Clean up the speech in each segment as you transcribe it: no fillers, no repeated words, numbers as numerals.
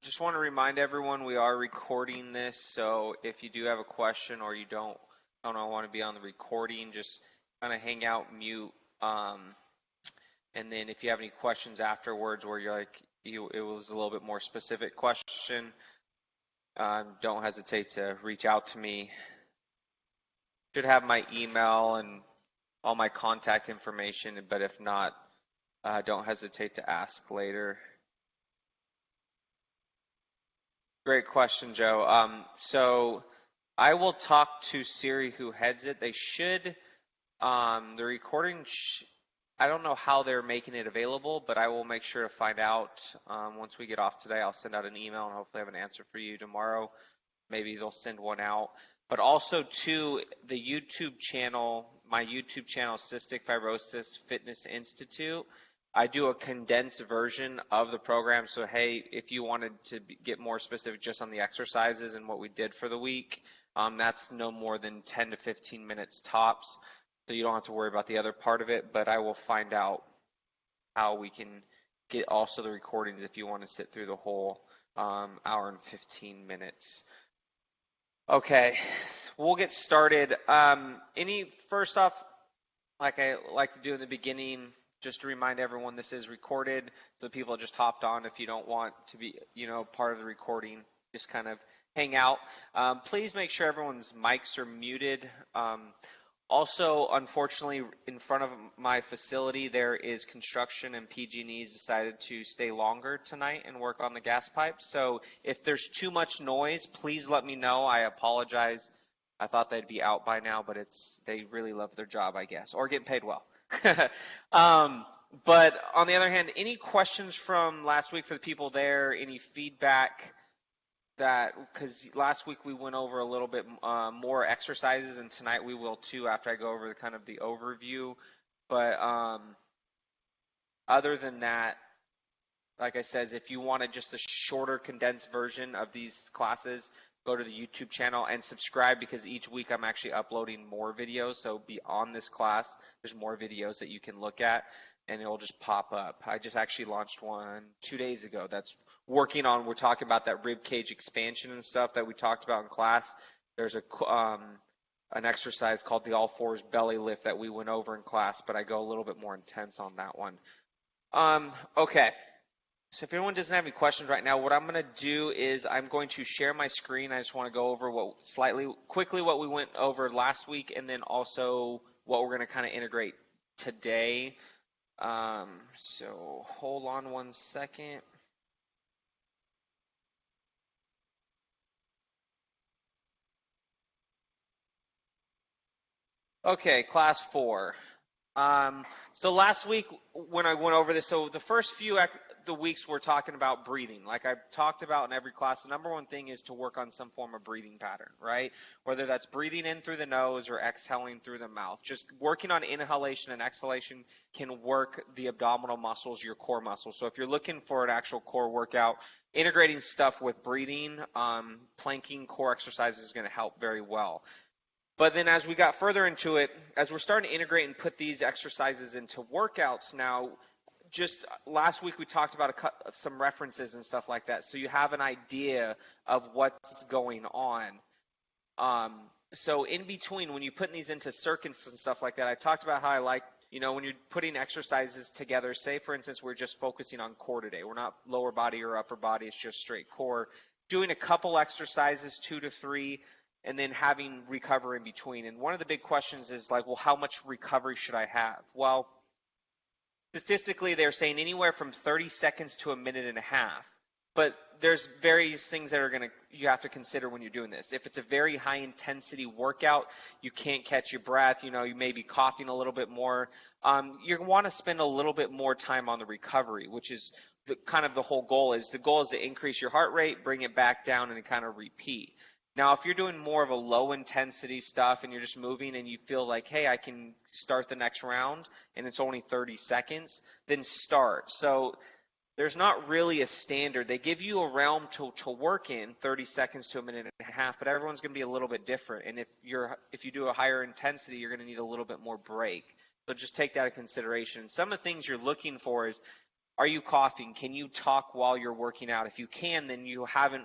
just want to remind everyone we are recording this, so if you do have a question or you don't want to be on the recording, just kind of hang out, mute, and then if you have any questions afterwards where you're like, it was a little bit more specific question, don't hesitate to reach out to me. Should have my email and all my contact information, but if not, don't hesitate to ask later. Great question, Joe. So I will talk to Siri, who heads it. They should, the recording, I don't know how they're making it available, but I will make sure to find out once we get off today. I'll send out an email and hopefully have an answer for you tomorrow. Maybe they'll send one out. But also, too, the YouTube channel, my YouTube channel, Cystic Fibrosis Fitness Institute, I do a condensed version of the program. So, hey, if you wanted to get more specific just on the exercises and what we did for the week, that's no more than 10 to 15 minutes tops. So you don't have to worry about the other part of it. But I will find out how we can get also the recordings if you want to sit through the whole hour and 15 minutes. Okay, we'll get started. First off, like I like to do in the beginning, just to remind everyone this is recorded, so people just hopped on. If you don't want to be, part of the recording, just kind of hang out. Please make sure everyone's mics are muted. Also, unfortunately, in front of my facility, there is construction, and PG&E's decided to stay longer tonight and work on the gas pipes. So if there's too much noise, please let me know. I apologize. I thought they'd be out by now, but they really love their job, I guess, or getting paid well. But on the other hand, any questions from last week for the people there, any feedback? Because last week we went over a little bit more exercises, and tonight we will too after I go over the overview. But other than that, like I said, if you wanted just a shorter condensed version of these classes, go to the YouTube channel and subscribe, because each week I'm actually uploading more videos. So beyond this class, there's more videos that you can look at, and it will just pop up. I just actually launched one 2 days ago that's working on, we're talking about that rib cage expansion and stuff that we talked about in class. There's an exercise called the all fours belly lift that we went over in class, but I go a little bit more intense on that one. Okay, so if anyone doesn't have any questions right now, what I'm going to do is I'm going to share my screen. I just want to go over quickly what we went over last week, and then also what we're going to kind of integrate today. So hold on one second. Okay, class 4. So last week when I went over this, so the first few the weeks we're talking about breathing. Like I've talked about in every class, the number one thing is to work on some form of breathing pattern, right? Whether that's breathing in through the nose or exhaling through the mouth. Just working on inhalation and exhalation can work the abdominal muscles, your core muscles. So if you're looking for an actual core workout, integrating stuff with breathing, planking, core exercises is going to help very well. But then as we got further into it, as we're starting to integrate and put these exercises into workouts now, just last week we talked about some references and stuff like that, so you have an idea of what's going on. So in between, when you put these into circuits and stuff like that, I talked about how I like, when you're putting exercises together, say for instance we're just focusing on core today. We're not lower body or upper body, it's just straight core. Doing a couple exercises, 2 to 3, and then having recovery in between. And one of the big questions is like, well, how much recovery should I have? Well, statistically, they're saying anywhere from 30 seconds to a minute and a half. But there's various things that you have to consider when you're doing this. If it's a very high intensity workout, you can't catch your breath, you may be coughing a little bit more. You want to spend a little bit more time on the recovery, which is the whole goal is. The goal is to increase your heart rate, bring it back down, and kind of repeat. Now, if you're doing more of a low-intensity stuff and you're just moving and you feel like, hey, I can start the next round and it's only 30 seconds, then start. So there's not really a standard. They give you a realm to work in, 30 seconds to a minute and a half, but everyone's going to be a little bit different. And if you do a higher intensity, you're going to need a little bit more break. So just take that into consideration. Some of the things you're looking for is Are you coughing? Can you talk while you're working out? If you can, then you haven't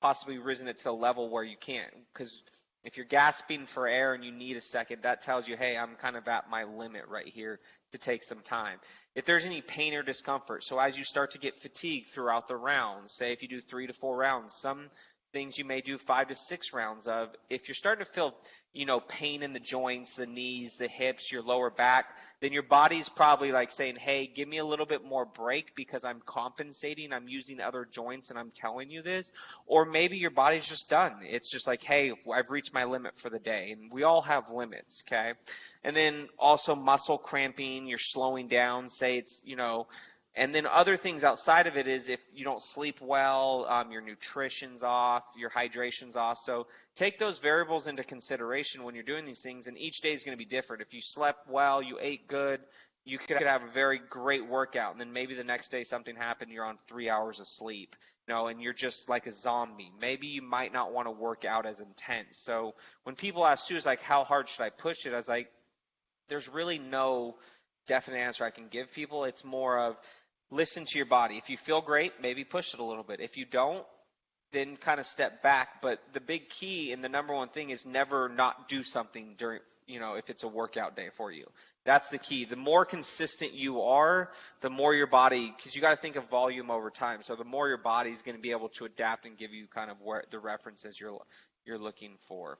possibly risen it to a level where you can't. Because if you're gasping for air and you need a second, that tells you, hey, I'm kind of at my limit right here to take some time. If there's any pain or discomfort, so as you start to get fatigued throughout the rounds, say if you do 3 to 4 rounds, some things you may do 5 to 6 rounds of. If you're starting to feel, pain in the joints, the knees, the hips, your lower back, then your body's probably like saying, hey, give me a little bit more break because I'm compensating, I'm using other joints and I'm telling you this. Or maybe your body's just done. It's just like, hey, I've reached my limit for the day. And we all have limits, okay? And then also muscle cramping, you're slowing down, say it's, and then other things outside of it is if you don't sleep well, your nutrition's off, your hydration's off. So take those variables into consideration when you're doing these things, and each day is going to be different. If you slept well, you ate good, you could have a very great workout, and then maybe the next day something happened, you're on 3 hours of sleep, and you're just like a zombie. Maybe you might not want to work out as intense. So when people ask too, it's like, how hard should I push it? I was like, there's really no definite answer I can give people. It's more of, listen to your body. If you feel great, maybe push it a little bit. If you don't, then kind of step back. But the big key and the number one thing is never not do something during, if it's a workout day for you. That's the key. The more consistent you are, the more your body, because you got to think of volume over time. So the more your body is going to be able to adapt and give you kind of where the references you're looking for.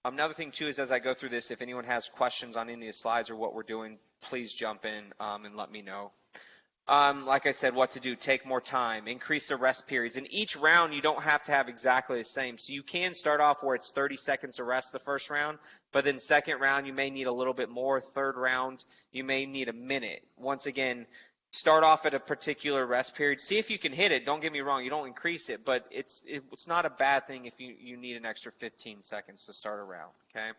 Another thing too is as I go through this, if anyone has questions on any of the slides or what we're doing, please jump in and let me know. Like I said, what to do, take more time, increase the rest periods. In each round, you don't have to have exactly the same. So you can start off where it's 30 seconds of rest the first round, but then second round, you may need a little bit more. Third round, you may need a minute. Once again, start off at a particular rest period. See if you can hit it. Don't get me wrong, you don't increase it, but it's not a bad thing if you need an extra 15 seconds to start a round, okay?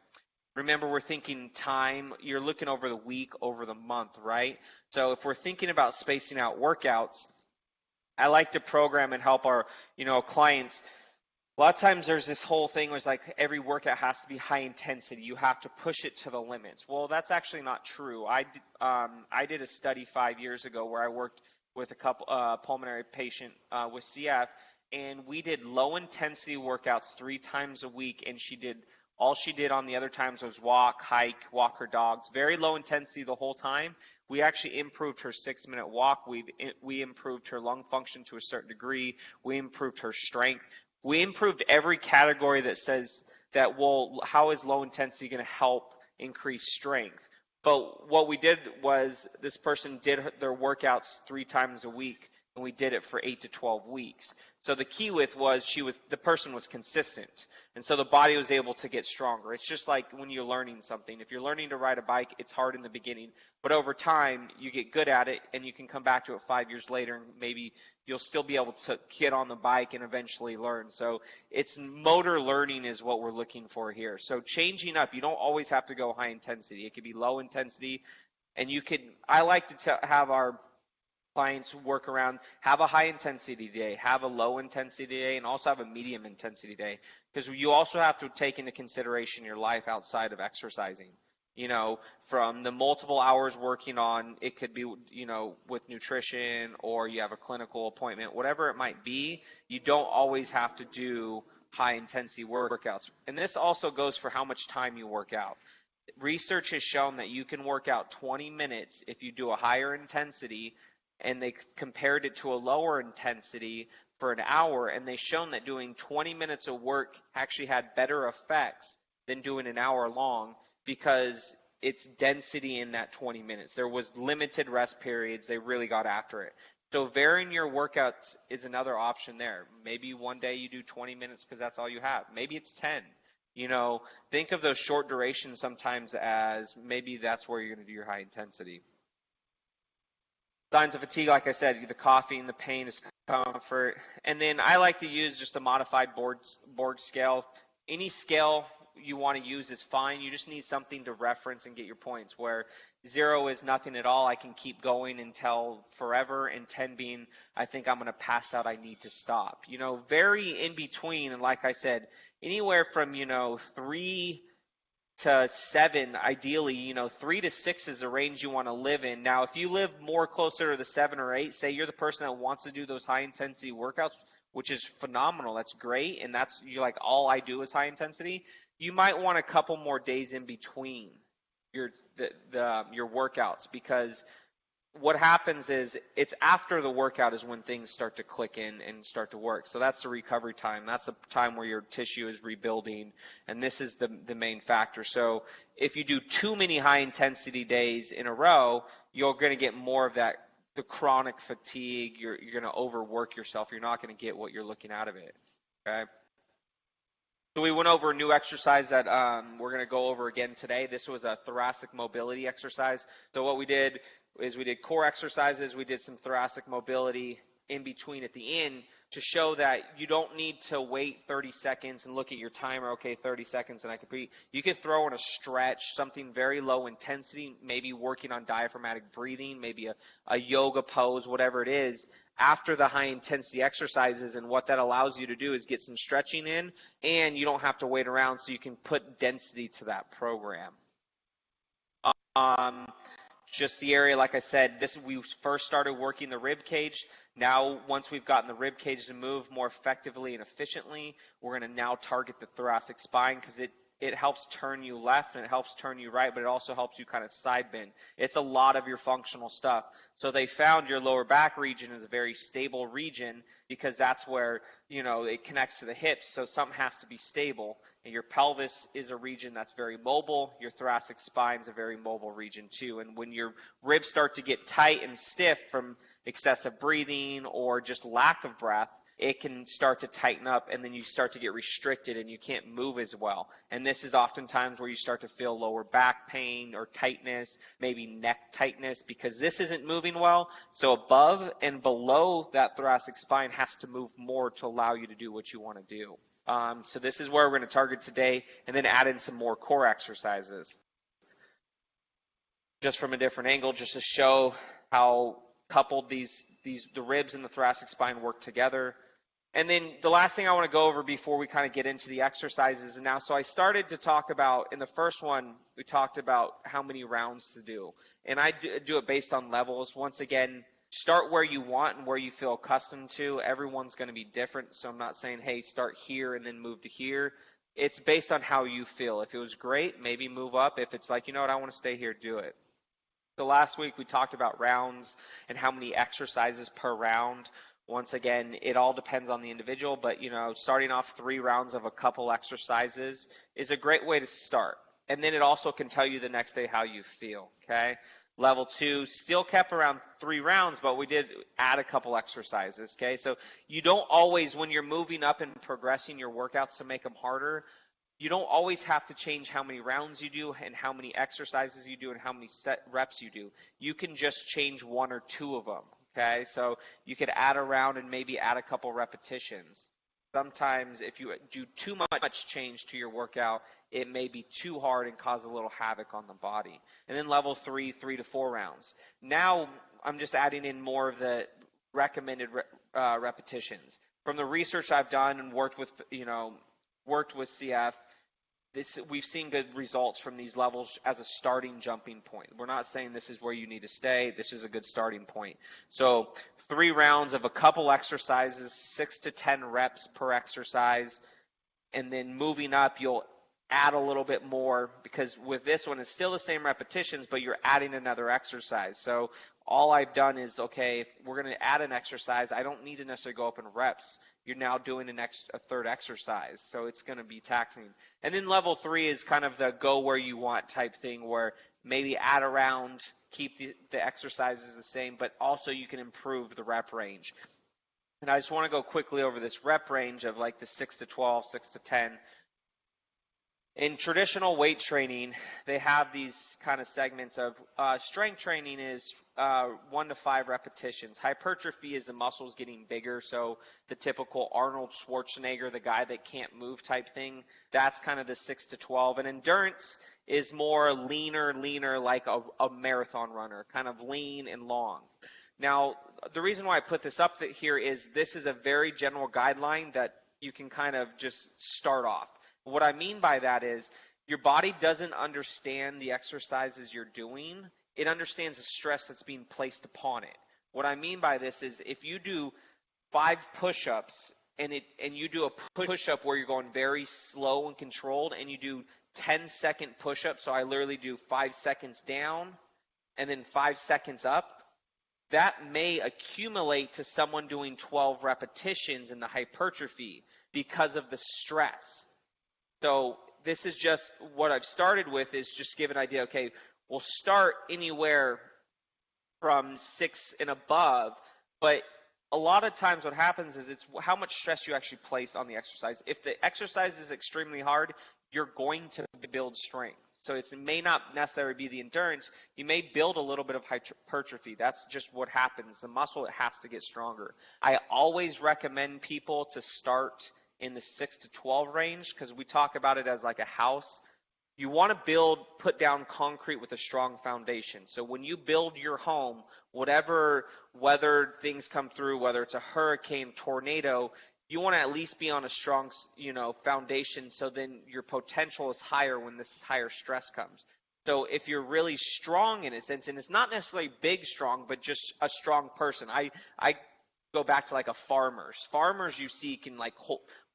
Remember, we're thinking time. You're looking over the week, over the month, right? So if we're thinking about spacing out workouts, I like to program and help our, clients. A lot of times there's this whole thing where it's like every workout has to be high intensity. You have to push it to the limits. Well, that's actually not true. I did a study 5 years ago where I worked with a couple pulmonary patient with CF, and we did low intensity workouts 3 times a week, and all she did on the other times was walk, hike, walk her dogs. Very low intensity the whole time. We actually improved her 6-minute walk. We improved her lung function to a certain degree. We improved her strength. We improved every category that says that, well, how is low intensity going to help increase strength? But what we did was this person did their workouts 3 times a week, and we did it for 8 to 12 weeks. So the key was the person was consistent, and so the body was able to get stronger. It's just like when you're learning something. If you're learning to ride a bike, it's hard in the beginning, but over time you get good at it, and you can come back to it 5 years later, and maybe you'll still be able to get on the bike and eventually learn. So it's motor learning is what we're looking for here. So changing up, you don't always have to go high intensity. It could be low intensity, and I like to have our clients work around, have a high intensity day, have a low intensity day, and also have a medium intensity day, because you also have to take into consideration your life outside of exercising. From the multiple hours working on, it could be, with nutrition, or you have a clinical appointment, whatever it might be, you don't always have to do high intensity workouts. And this also goes for how much time you work out. Research has shown that you can work out 20 minutes if you do a higher intensity, and they compared it to a lower intensity for an hour, and they've shown that doing 20 minutes of work actually had better effects than doing an hour long, because it's density in that 20 minutes. There was limited rest periods. They really got after it. So varying your workouts is another option there. Maybe one day you do 20 minutes because that's all you have. Maybe it's 10. Think of those short durations sometimes as maybe that's where you're going to do your high intensity. Signs of fatigue, like I said, the coughing, the pain, discomfort. And then I like to use just a modified Borg scale. Any scale you want to use is fine. You just need something to reference and get your points, where 0 is nothing at all. I can keep going until forever, and 10 being, I think I'm going to pass out, I need to stop. Very in between. And like I said, anywhere from, 3 to 7, ideally, 3 to 6 is the range you want to live in. Now, if you live more closer to the 7 or 8, say you're the person that wants to do those high intensity workouts, which is phenomenal, that's great, and you're like, all I do is high intensity, you might want a couple more days in between your workouts, because what happens is it's after the workout is when things start to click in and start to work. So that's the recovery time. That's the time where your tissue is rebuilding, and this is the main factor. So if you do too many high intensity days in a row, you're going to get more of that, the chronic fatigue. You're going to overwork yourself. You're not going to get what you're looking out of it. Okay. So we went over a new exercise that we're going to go over again today. This was a thoracic mobility exercise. So what we did is we did core exercises, we did some thoracic mobility in between at the end to show that you don't need to wait 30 seconds and look at your timer, okay, 30 seconds and I complete. You could throw in a stretch, something very low intensity, maybe working on diaphragmatic breathing, maybe a yoga pose, whatever it is, after the high intensity exercises. And what that allows you to do is get some stretching in, and you don't have to wait around, so you can put density to that program. Just the area, like I said, we first started working the rib cage. Now, once we've gotten the rib cage to move more effectively and efficiently, we're going to now target the thoracic spine, because it helps turn you left and it helps turn you right, but it also helps you kind of side bend. It's a lot of your functional stuff. So they found your lower back region is a very stable region, because that's where, it connects to the hips. So something has to be stable. And your pelvis is a region that's very mobile. Your thoracic spine is a very mobile region too. And when your ribs start to get tight and stiff from excessive breathing or just lack of breath, it can start to tighten up, and then you start to get restricted and you can't move as well. And this is oftentimes where you start to feel lower back pain or tightness, maybe neck tightness, because this isn't moving well. So above and below that thoracic spine has to move more to allow you to do what you want to do. So this is where we're going to target today, and then add in some more core exercises. Just from a different angle, just to show how coupled the ribs and the thoracic spine work together. And then the last thing I want to go over before we kind of get into the exercises. And now, so I started to talk about, in the first one, we talked about how many rounds to do. And I do it based on levels. Once again, start where you want and where you feel accustomed to. Everyone's going to be different. So I'm not saying, hey, start here and then move to here. It's based on how you feel. If it was great, maybe move up. If it's like, you know what, I want to stay here, do it. So last week we talked about rounds and how many exercises per round. Once again, it all depends on the individual, but starting off 3 rounds of a couple exercises is a great way to start. And then it also can tell you the next day how you feel, okay? Level 2 still kept around 3 rounds, but we did add a couple exercises, okay? So you don't always, when you're moving up and progressing your workouts to make them harder, you don't always have to change how many rounds you do and how many exercises you do and how many set reps you do. You can just change 1 or 2 of them. Okay, so you could add a round and maybe add a couple repetitions. Sometimes if you do too much change to your workout, it may be too hard and cause a little havoc on the body. And then level 3, 3 to 4 rounds. Now I'm just adding in more of the recommended repetitions. From the research I've done and worked with CF, we've seen good results from these levels as a starting jumping point. We're not saying this is where you need to stay. This is a good starting point. So 3 rounds of a couple exercises, 6 to 10 reps per exercise, and then moving up, you'll add a little bit more, because with this one, it's still the same repetitions, but you're adding another exercise. So all I've done is, okay, if we're going to add an exercise, I don't need to necessarily go up in reps. You're now doing a third exercise, so it's going to be taxing. And then level 3 is kind of the go where you want type thing, where maybe add a round, keep the exercises the same, but also you can improve the rep range. And I just want to go quickly over this rep range of like the 6 to 12, 6 to 10. In traditional weight training, they have these kind of segments of strength training is 1 to 5 repetitions. Hypertrophy is the muscles getting bigger, so the typical Arnold Schwarzenegger, the guy that can't move type thing, that's kind of the 6 to 12. And endurance is more leaner like a marathon runner, kind of lean and long. Now, the reason why I put this up here is this is a very general guideline that you can kind of just start off. What I mean by that is your body doesn't understand the exercises you're doing. It understands the stress that's being placed upon it. What I mean by this is if you do 5 push-ups and you do a push-up where you're going very slow and controlled, and you do 10-second push-ups, so I literally do 5 seconds down and then 5 seconds up, that may accumulate to someone doing 12 repetitions in the hypertrophy because of the stress. So this is just what I've started with, is just give an idea, okay, we'll start anywhere from 6 and above, but a lot of times what happens is it's how much stress you actually place on the exercise. If the exercise is extremely hard, you're going to build strength. So it may not necessarily be the endurance. You may build a little bit of hypertrophy. That's just what happens. The muscle, it has to get stronger. I always recommend people to start in the 6 to 12 range because we talk about it as like a house. You want to put down concrete with a strong foundation. So when you build your home, whatever weather things come through, whether it's a hurricane, tornado, you want to at least be on a strong, foundation, so then your potential is higher when this higher stress comes. So if you're really strong in a sense, and it's not necessarily big strong, but just a strong person. I go back to like a farmers. Farmers you see can like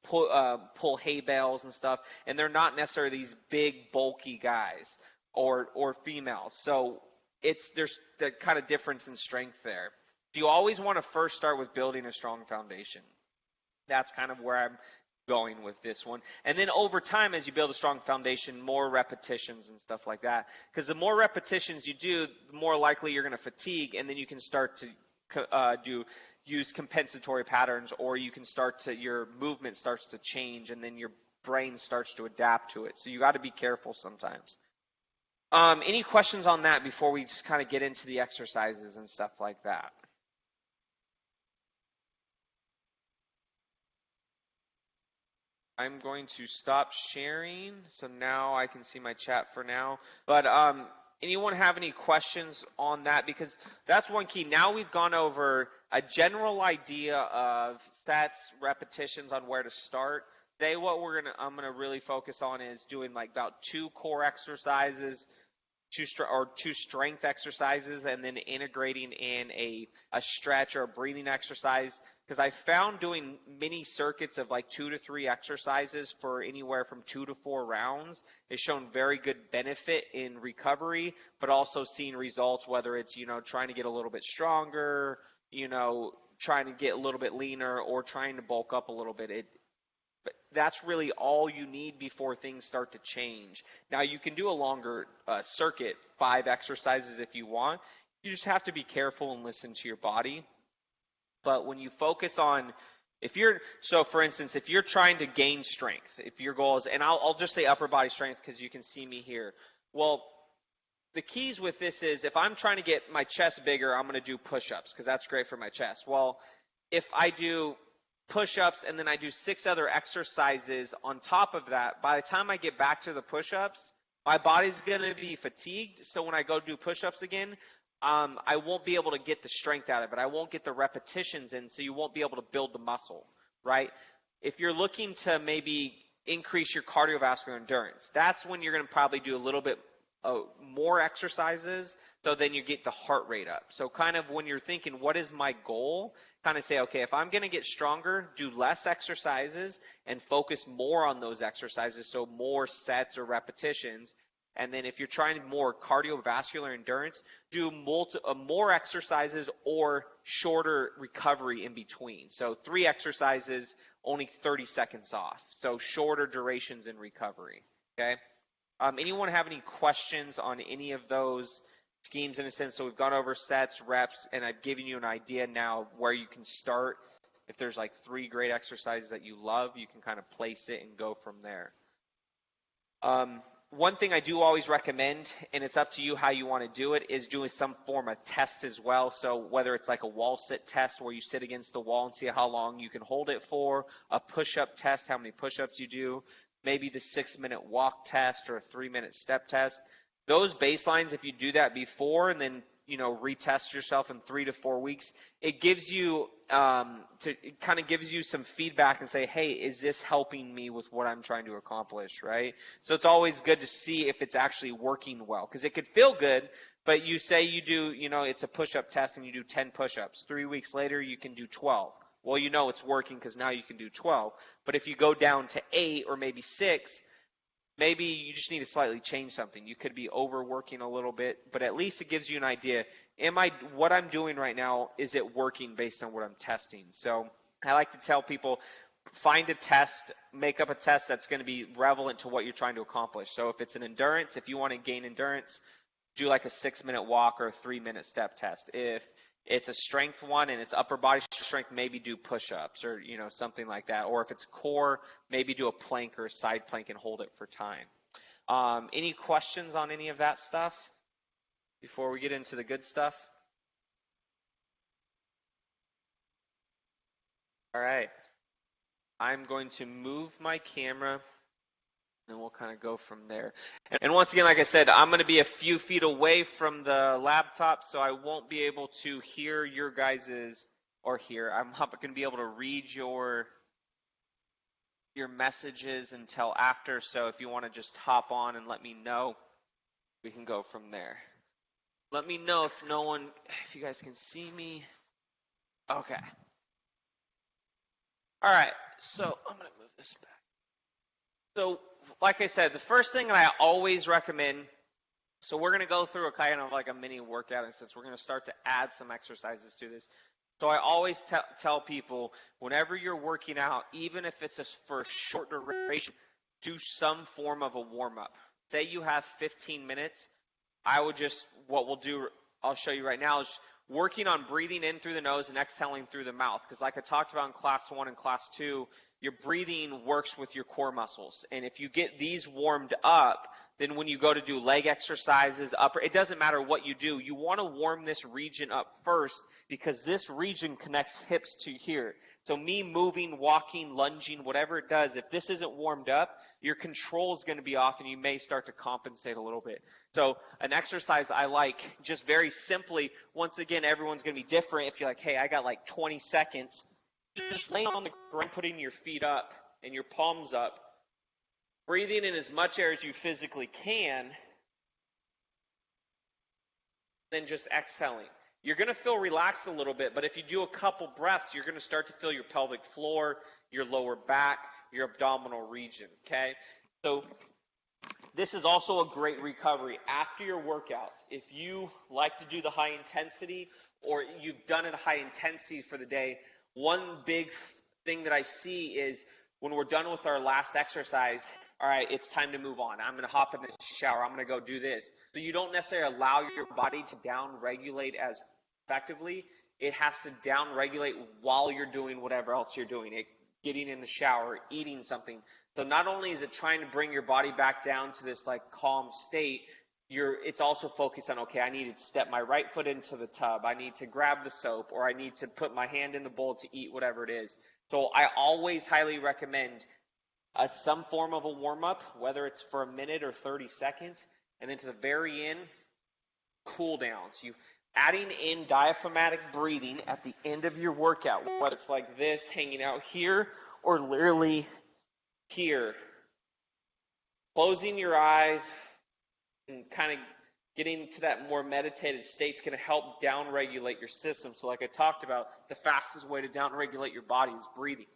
pull hay bales and stuff, and they're not necessarily these big bulky guys or females. So there's the kind of difference in strength there. So you always want to first start with building a strong foundation. That's kind of where I'm going with this one. And then over time, as you build a strong foundation, more repetitions and stuff like that. Because the more repetitions you do, the more likely you're going to fatigue, and then you can start to use compensatory patterns, or you can your movement starts to change, and then your brain starts to adapt to it. So you got to be careful sometimes. Any questions on that before we just kind of get into the exercises and stuff like that? I'm going to stop sharing, so now I can see my chat for now. But anyone have any questions on that? Because that's one key. Now we've gone over a general idea of stats, repetitions on where to start. Today what I'm gonna really focus on is doing like about 2 core exercises, 2 strength exercises, and then integrating in a stretch or a breathing exercise. Because I found doing mini circuits of like 2 to 3 exercises for anywhere from 2 to 4 rounds has shown very good benefit in recovery, but also seeing results, whether it's, trying to get a little bit stronger, trying to get a little bit leaner, or trying to bulk up a little bit. But that's really all you need before things start to change. Now, you can do a longer circuit, 5 exercises if you want. You just have to be careful and listen to your body. But when you focus on, for instance, if you're trying to gain strength, if your goal is, and I'll just say upper body strength because you can see me here. Well, the keys with this is if I'm trying to get my chest bigger, I'm going to do push-ups because that's great for my chest. Well, if I do push-ups and then I do 6 other exercises on top of that, by the time I get back to the push-ups, my body's going to be fatigued. So when I go do push-ups again, I won't be able to get the strength out of it. I won't get the repetitions in, so you won't be able to build the muscle, right? If you're looking to maybe increase your cardiovascular endurance, that's when you're going to probably do a little bit more exercises, so then you get the heart rate up. So kind of when you're thinking, what is my goal? Kind of say, okay, if I'm going to get stronger, do less exercises and focus more on those exercises, so more sets or repetitions. And then if you're trying more cardiovascular endurance, do more exercises or shorter recovery in between. So 3 exercises, only 30 seconds off. So shorter durations in recovery, okay? Anyone have any questions on any of those schemes in a sense? So we've gone over sets, reps, and I've given you an idea now where you can start. If there's like 3 great exercises that you love, you can kind of place it and go from there. One thing I do always recommend, and it's up to you how you want to do it, is doing some form of test as well. So whether it's like a wall sit test where you sit against the wall and see how long you can hold it for, a push-up test, how many push-ups you do, maybe the 6-minute walk test or a 3-minute step test. Those baselines, if you do that before and then, retest yourself in 3 to 4 weeks, it gives you it kind of gives you some feedback and say, hey, is this helping me with what I'm trying to accomplish, right? So it's always good to see if it's actually working well, because it could feel good, but you say you do, it's a push-up test and you do 10 push-ups. 3 weeks later, you can do 12. Well, it's working because now you can do 12. But if you go down to 8 or maybe 6, maybe you just need to slightly change something. You could be overworking a little bit, but at least it gives you an idea. What I'm doing right now, is it working based on what I'm testing? So I like to tell people, find a test, make up a test that's going to be relevant to what you're trying to accomplish. So if it's an endurance, if you want to gain endurance, do like a 6-minute walk or a 3-minute step test. If it's a strength one and it's upper body strength, maybe do push-ups or something like that. Or if it's core, maybe do a plank or a side plank and hold it for time. Any questions on any of that stuff before we get into the good stuff? All right. I'm going to move my camera and we'll kind of go from there. And once again, like I said, I'm going to be a few feet away from the laptop, so I won't be able to hear your guys's, I'm not going to be able to read your messages until after. So if you want to just hop on and let me know, we can go from there. Let me know if you guys can see me. Okay. All right, so I'm going to move this back. So like I said, the first thing that I always recommend, so we're going to go through a kind of like a mini workout, and since we're going to start to add some exercises to this. So I always tell people, whenever you're working out, even if it's for a short duration, do some form of a warm-up. Say you have 15 minutes, what we'll do, I'll show you right now, is working on breathing in through the nose and exhaling through the mouth. Because like I talked about in class 1 and class 2, your breathing works with your core muscles. And if you get these warmed up, then when you go to do leg exercises, it doesn't matter what you do. You want to warm this region up first, because this region connects hips to here. So me moving, walking, lunging, whatever it does, if this isn't warmed up, your control is going to be off and you may start to compensate a little bit. So an exercise I like, just very simply, once again, everyone's going to be different. If you're like, hey, I got like 20 seconds, just laying on the ground, putting your feet up and your palms up, breathing in as much air as you physically can, then just exhaling. You're going to feel relaxed a little bit, but if you do a couple breaths, you're going to start to feel your pelvic floor, your lower back, your abdominal region, okay? So this is also a great recovery after your workouts. If you like to do the high intensity, or you've done it high intensity for the day, one big thing that I see is when we're done with our last exercise, all right, it's time to move on. I'm going to hop in the shower. I'm going to go do this. So you don't necessarily allow your body to down-regulate as effectively. It has to down-regulate while you're doing whatever else you're doing, getting in the shower, eating something. So not only is it trying to bring your body back down to this like calm state, it's also focused on, okay, I need to step my right foot into the tub. I need to grab the soap, or I need to put my hand in the bowl to eat whatever it is. So I always highly recommend some form of a warm-up, whether it's for a minute or 30 seconds, and then to the very end, cool down. So you adding in diaphragmatic breathing at the end of your workout, whether it's like this, hanging out here, or literally here. Closing your eyes and kind of getting to that more meditative state is going to help down-regulate your system. So like I talked about, the fastest way to down-regulate your body is breathing.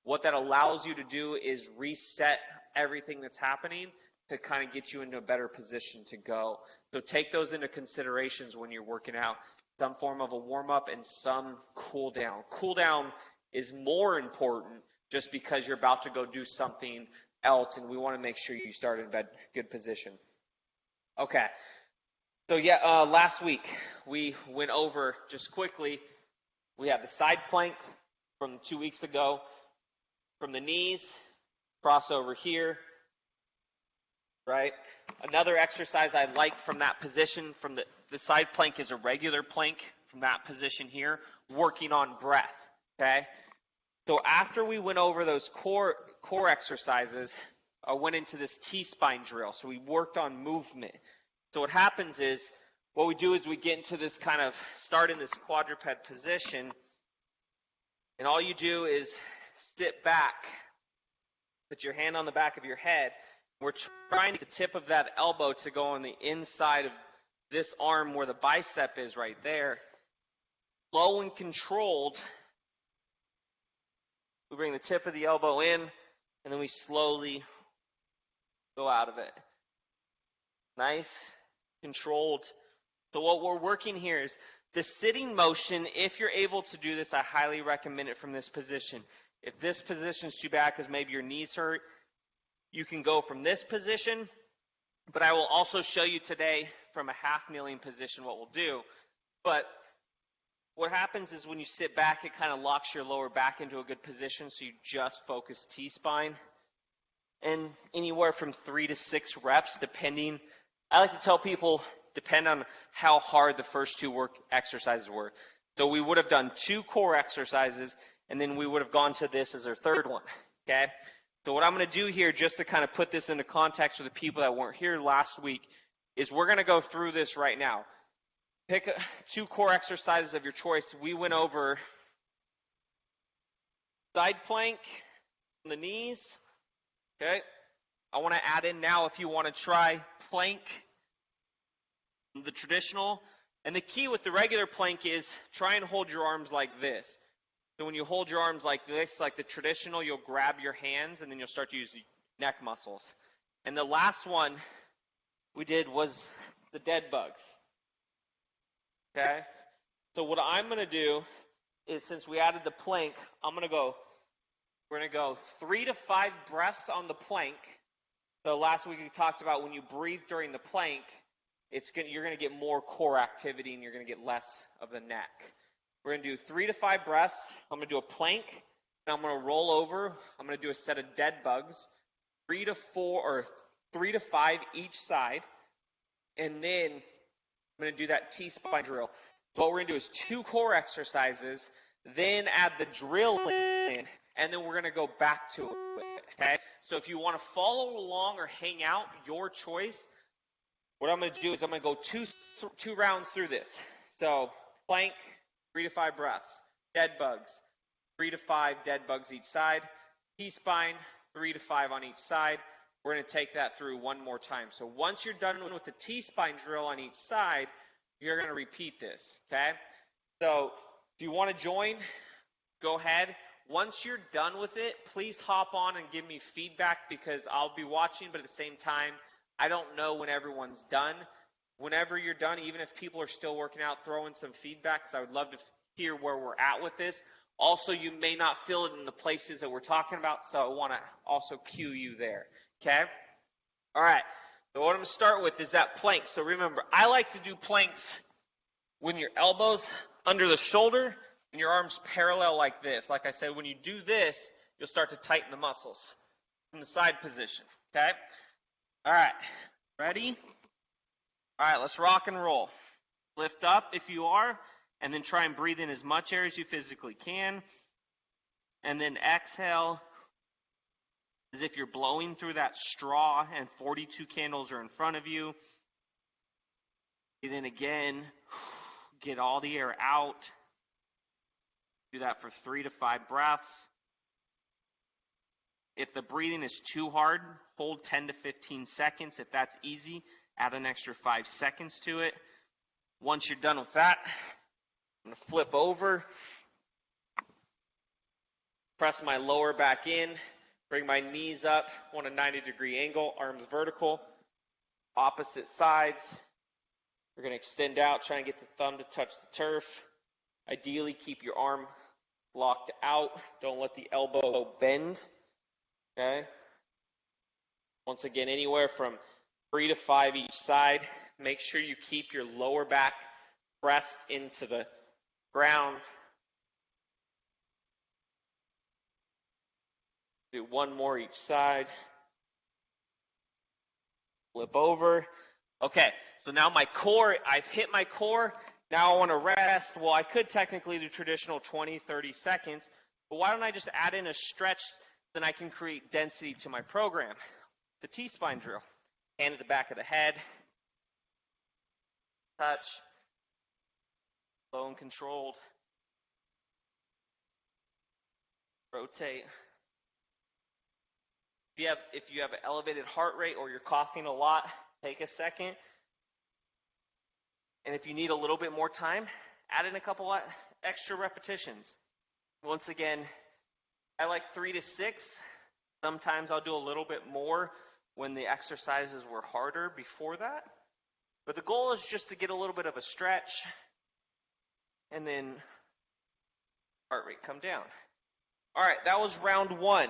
What that allows you to do is reset everything that's happening to kind of get you into a better position to go. So take those into considerations when you're working out. Some form of a warm-up and some cool down. Cool down is more important just because you're about to go do something else, and we want to make sure you start in a good position. Okay. So last week we went over just quickly. We had the side plank from 2 weeks ago. From the knees, cross over here, right? Another exercise I like from that position, from the side plank, is a regular plank from that position here, working on breath, okay? So after we went over those core exercises, I went into this T-spine drill. So we worked on movement. So what happens is what we do is we get into this kind of, start in this quadruped position, and all you do is sit back, put your hand on the back of your head. We're trying to get the tip of that elbow to go on the inside of this arm where the bicep is right there. Low and controlled. We bring the tip of the elbow in, and then we slowly go out of it. Nice, controlled. So what we're working here is the sitting motion. If you're able to do this, I highly recommend it from this position. If this position's too bad because maybe your knees hurt, you can go from this position, but I will also show you today from a half kneeling position what we'll do. But what happens is when you sit back, it kind of locks your lower back into a good position, so you just focus T-spine. And anywhere from 3 to 6 reps, depending. I like to tell people, depend on how hard the first 2 work exercises were. So we would have done 2 core exercises, and then we would have gone to this as our third one, okay? So what I'm going to do here, just to kind of put this into context for the people that weren't here last week, is we're going to go through this right now. Pick 2 core exercises of your choice. We went over side plank on the knees, okay? I want to add in now if you want to try plank, the traditional. And the key with the regular plank is try and hold your arms like this. So when you hold your arms like this, like the traditional, you'll grab your hands and then you'll start to use the neck muscles. And the last one we did was the dead bugs. Okay? So what I'm going to do is, since we added the plank, we're going to go 3 to 5 breaths on the plank. So last week we talked about when you breathe during the plank, you're going to get more core activity and you're going to get less of the neck. We're going to do 3 to 5 breaths. I'm going to do a plank, and I'm going to roll over. I'm going to do a set of dead bugs, 3 to 5 each side, and then I'm going to do that T-spine drill. So what we're going to do is 2 core exercises, then add the drill in, and then we're going to go back to it, okay? So if you want to follow along or hang out, your choice, what I'm going to do is I'm going to go two rounds through this. So plank, 3 to 5 breaths. Dead bugs, 3 to 5 dead bugs each side. T-spine, 3 to 5 on each side. We're going to take that through one more time. So once you're done with the T-spine drill on each side, you're going to repeat this, okay? So if you want to join, go ahead. Once you're done with it, please hop on and give me feedback, because I'll be watching, but at the same time, I don't know when everyone's done. Whenever you're done, even if people are still working out, throw in some feedback, because I would love to hear where we're at with this. Also, you may not feel it in the places that we're talking about, so I want to also cue you there, okay? All right, so what I'm going to start with is that plank. So remember, I like to do planks when your elbows under the shoulder and your arms parallel like this. Like I said, when you do this, you'll start to tighten the muscles from the side position, okay? All right, ready? All right, let's rock and roll. Lift up if you are, and then try and breathe in as much air as you physically can. And then exhale as if you're blowing through that straw and 42 candles are in front of you. And then again, get all the air out. Do that for 3 to 5 breaths. If the breathing is too hard, hold 10 to 15 seconds. If that's easy, add an extra 5 seconds to it. Once you're done with that, I'm going to flip over, press my lower back in, bring my knees up, on a 90-degree angle, arms vertical, opposite sides. We're going to extend out, try and get the thumb to touch the turf. Ideally, keep your arm locked out. Don't let the elbow bend. Okay? Once again, anywhere from 3 to 5 each side. Make sure you keep your lower back pressed into the ground. Do one more each side. Flip over. Okay, so now my core, I've hit my core. Now I want to rest. Well, I could technically do traditional 20, 30 seconds, but why don't I just add in a stretch, then I can create density to my program. The T-spine drill. Hand at the back of the head. touch, slow and controlled. Rotate. If you have an elevated heart rate or you're coughing a lot, take a second. And if you need a little bit more time, add in a couple extra repetitions. Once again, I like 3 to 6. Sometimes I'll do a little bit more when the exercises were harder before that. But the goal is just to get a little bit of a stretch and then heart rate come down. All right, that was round 1.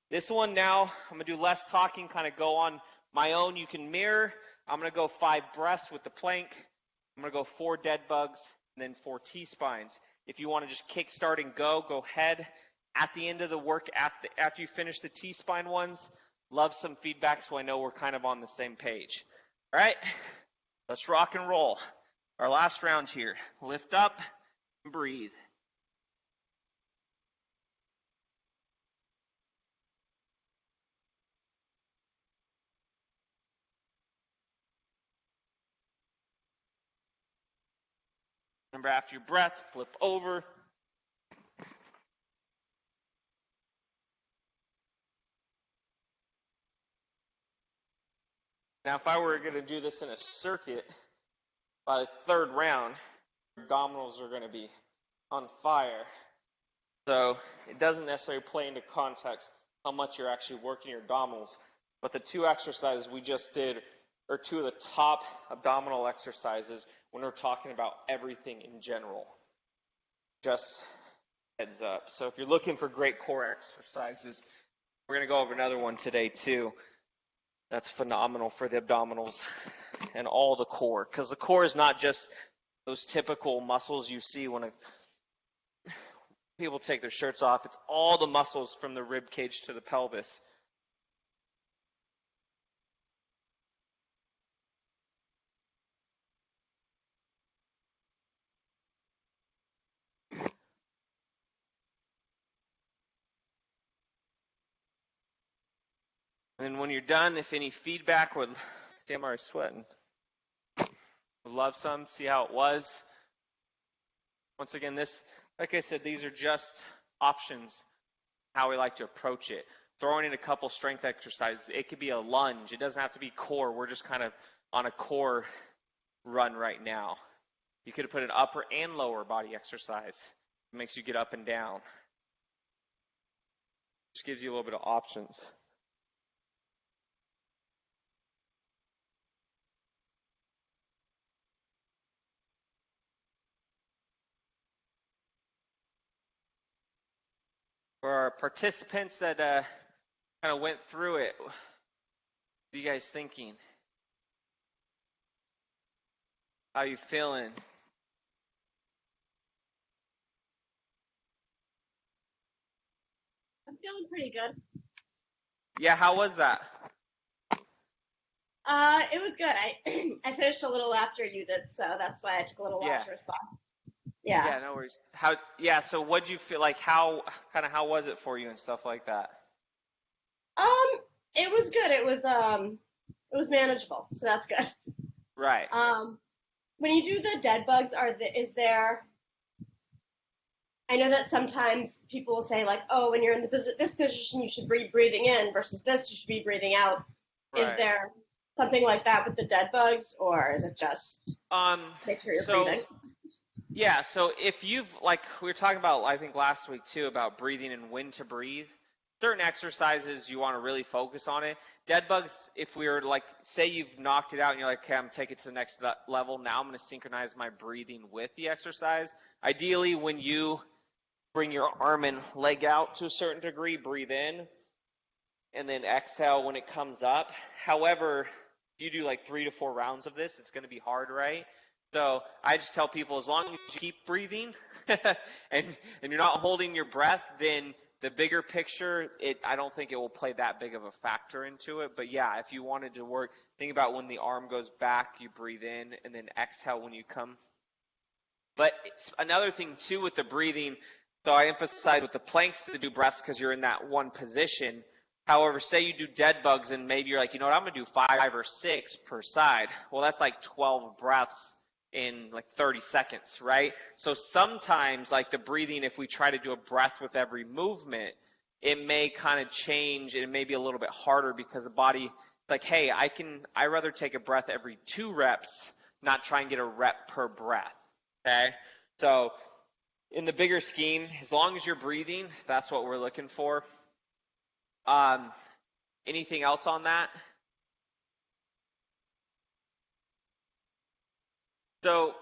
This one now, I'm going to do less talking, kind of go on my own. You can mirror. I'm going to go 5 breaths with the plank. I'm going to go 4 dead bugs and then 4 T-spines. If you want to just kick start and go ahead. At the end of the work, after you finish the T-spine ones, love some feedback so I know we're kind of on the same page. All right, let's rock and roll. Our last round here. Lift up and breathe. Remember, after your breath, flip over. Now, if I were going to do this in a circuit, by the 3rd round, abdominals are going to be on fire. So it doesn't necessarily play into context how much you're actually working your abdominals. But the 2 exercises we just did are 2 of the top abdominal exercises when we're talking about everything in general. Just heads up. So if you're looking for great core exercises, we're going to go over another one today too. That's phenomenal for the abdominals and all the core, because the core is not just those typical muscles you see when people take their shirts off. It's all the muscles from the rib cage to the pelvis. And when you're done, if any feedback would, damn, I'm already sweating. Would love some, see how it was. Once again, this, like I said, these are just options, how we like to approach it. Throwing in a couple strength exercises. It could be a lunge. It doesn't have to be core. We're just kind of on a core run right now. You could have put an upper and lower body exercise. It makes you get up and down. Just gives you a little bit of options. For our participants that kind of went through it, what are you guys thinking? How are you feeling? I'm feeling pretty good. Yeah, how was that? It was good. I finished a little after you did, so that's why I took a little while to respond. Yeah. Yeah, no worries. So what'd you feel like, how was it for you and stuff like that? It was good. It was manageable, so that's good. Right. When you do the dead bugs, is there? I know that sometimes people will say like, oh, when you're in this position, you should be breathing in versus this, you should be breathing out. Right. Is there something like that with the dead bugs, or is it just make sure you're breathing? Yeah, so if you've, like we were talking about, I think last week too, about breathing and when to breathe, certain exercises you want to really focus on it. Dead bugs, if we were like, say you've knocked it out and you're like, okay, I'm going to take it to the next level, now I'm going to synchronize my breathing with the exercise. Ideally, when you bring your arm and leg out to a certain degree, breathe in, and then exhale when it comes up. However, if you do like 3 to 4 rounds of this, it's going to be hard, right? So I just tell people, as long as you keep breathing and you're not holding your breath, then the bigger picture, I don't think it will play that big of a factor into it. But yeah, if you wanted to work, think about when the arm goes back, you breathe in, and then exhale when you come. But it's another thing too with the breathing, so I emphasize with the planks to do breaths because you're in that one position. However, say you do dead bugs and maybe you're like, you know what, I'm going to do 5 or 6 per side. Well, that's like 12 breaths in like 30 seconds, right? So sometimes like the breathing, if we try to do a breath with every movement, it may kind of change and it may be a little bit harder because the body, like, hey, I rather take a breath every 2 reps, not try and get a rep per breath, okay? So in the bigger scheme, as long as you're breathing, that's what we're looking for. Anything else on that? So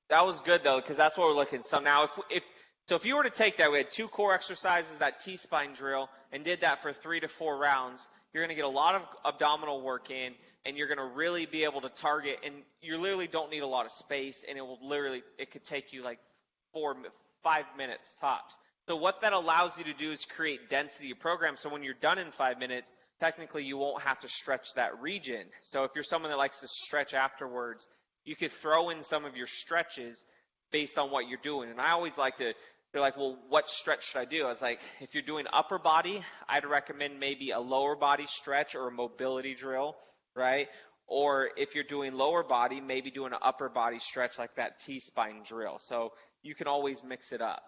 that was good though, because that's what we're looking. So now if you were to take that, we had 2 core exercises, that T-spine drill, and did that for 3 to 4 rounds, you're going to get a lot of abdominal work in, and you're going to really be able to target, and you literally don't need a lot of space, and it could take you like 5 minutes tops. So what that allows you to do is create density of program. So when you're done in 5 minutes, technically you won't have to stretch that region. So if you're someone that likes to stretch afterwards, you could throw in some of your stretches based on what you're doing. And I always like to, they're like, well, what stretch should I do? I was like, if you're doing upper body, I'd recommend maybe a lower body stretch or a mobility drill, right? Or if you're doing lower body, maybe doing an upper body stretch like that T-spine drill. So you can always mix it up.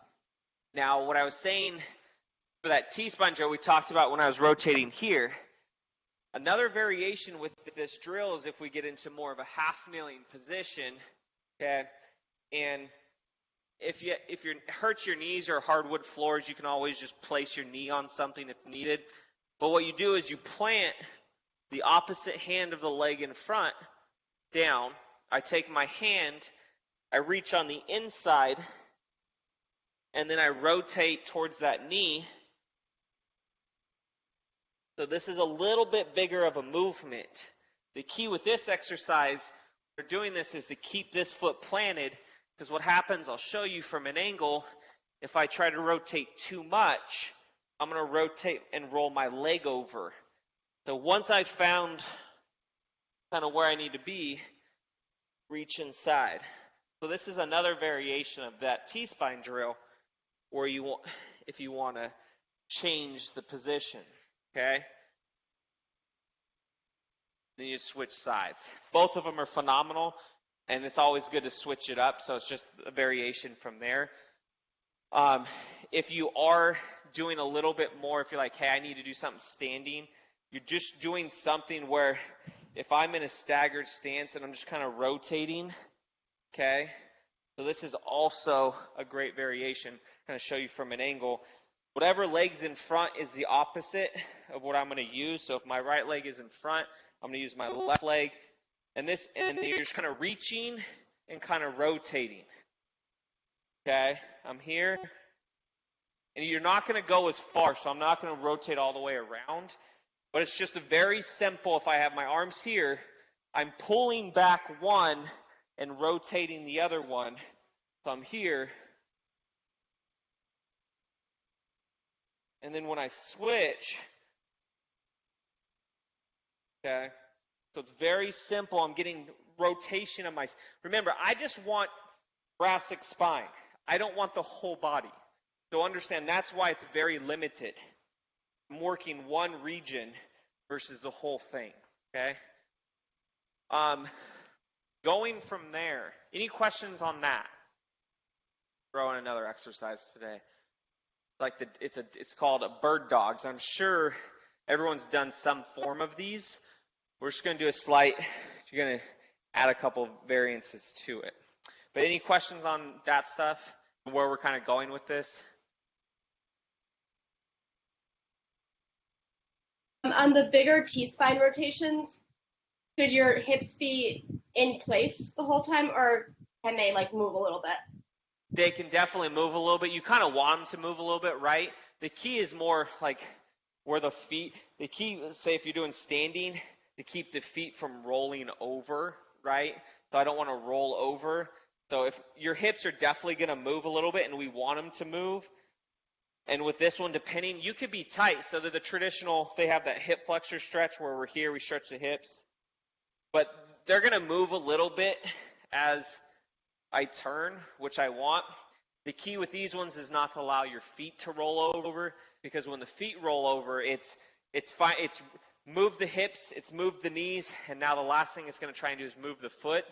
Now, what I was saying for that T-spine drill, we talked about when I was rotating here. Another variation with this drill is if we get into more of a half kneeling position, okay, and if you hurts your knees or hardwood floors, you can always just place your knee on something if needed. But what you do is you plant the opposite hand of the leg in front down. I take my hand, I reach on the inside, and then I rotate towards that knee. So this is a little bit bigger of a movement. The key with this exercise, for doing this, is to keep this foot planted, because what happens, I'll show you from an angle, if I try to rotate too much, I'm going to rotate and roll my leg over. So once I've found kind of where I need to be, reach inside. So this is another variation of that T-spine drill where if you want to change the position. Okay? Then you switch sides. Both of them are phenomenal, and it's always good to switch it up, so it's just a variation from there. If you are doing a little bit more, if you're like, hey, I need to do something standing, you're just doing something where if I'm in a staggered stance and I'm just kind of rotating, okay? So this is also a great variation. I'm going to show you from an angle. Whatever leg's in front is the opposite of what I'm going to use. So if my right leg is in front, I'm going to use my left leg. And you're just kind of reaching and kind of rotating. Okay, I'm here. And you're not going to go as far, so I'm not going to rotate all the way around. But it's just a very simple, if I have my arms here, I'm pulling back one and rotating the other one. So I'm here. And then when I switch, okay, so it's very simple. I'm getting rotation of remember, I just want thoracic spine. I don't want the whole body. So understand that's why it's very limited. I'm working one region versus the whole thing, okay? Going from there, any questions on that? Throw in another exercise today. It's called a bird dogs. I'm sure everyone's done some form of these. We're just going to do you're going to add a couple variances to it. But any questions on that stuff, where we're kind of going with this? On the bigger T-spine rotations, should your hips be in place the whole time, or can they like move a little bit? They can definitely move a little bit. You kind of want them to move a little bit, right? The key is more like where the feet, say if you're doing standing, to keep the feet from rolling over, right? So I don't want to roll over. So if your hips are definitely going to move a little bit, and we want them to move. And with this one, depending, you could be tight. So that the traditional, they have that hip flexor stretch where we're here, we stretch the hips. But they're going to move a little bit as I turn, which I want. The key with these ones is not to allow your feet to roll over, because when the feet roll over, it's fine. It's move the hips, it's move the knees, and now the last thing it's going to try and do is move the foot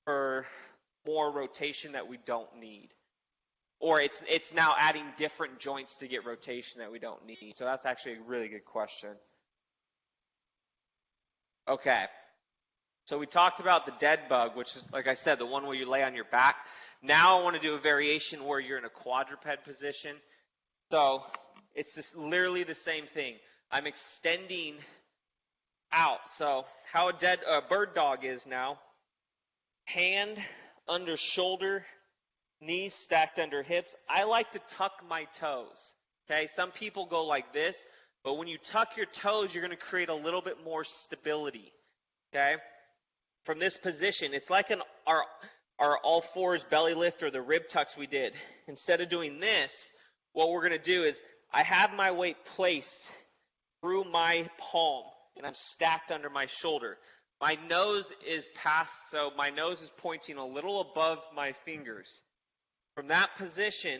for more rotation that we don't need. Or it's now adding different joints to get rotation that we don't need. So that's actually a really good question. Okay. So we talked about the dead bug, which is, like I said, the one where you lay on your back. Now I want to do a variation where you're in a quadruped position. So it's just literally the same thing. I'm extending out. So how a bird dog is now, hand under shoulder, knees stacked under hips. I like to tuck my toes. Okay, some people go like this, but when you tuck your toes, you're going to create a little bit more stability. Okay, from this position, it's like our all fours belly lift or the rib tucks we did. Instead of doing this, what we're going to do is I have my weight placed through my palm, and I'm stacked under my shoulder. My nose is past, so my nose is pointing a little above my fingers. From that position,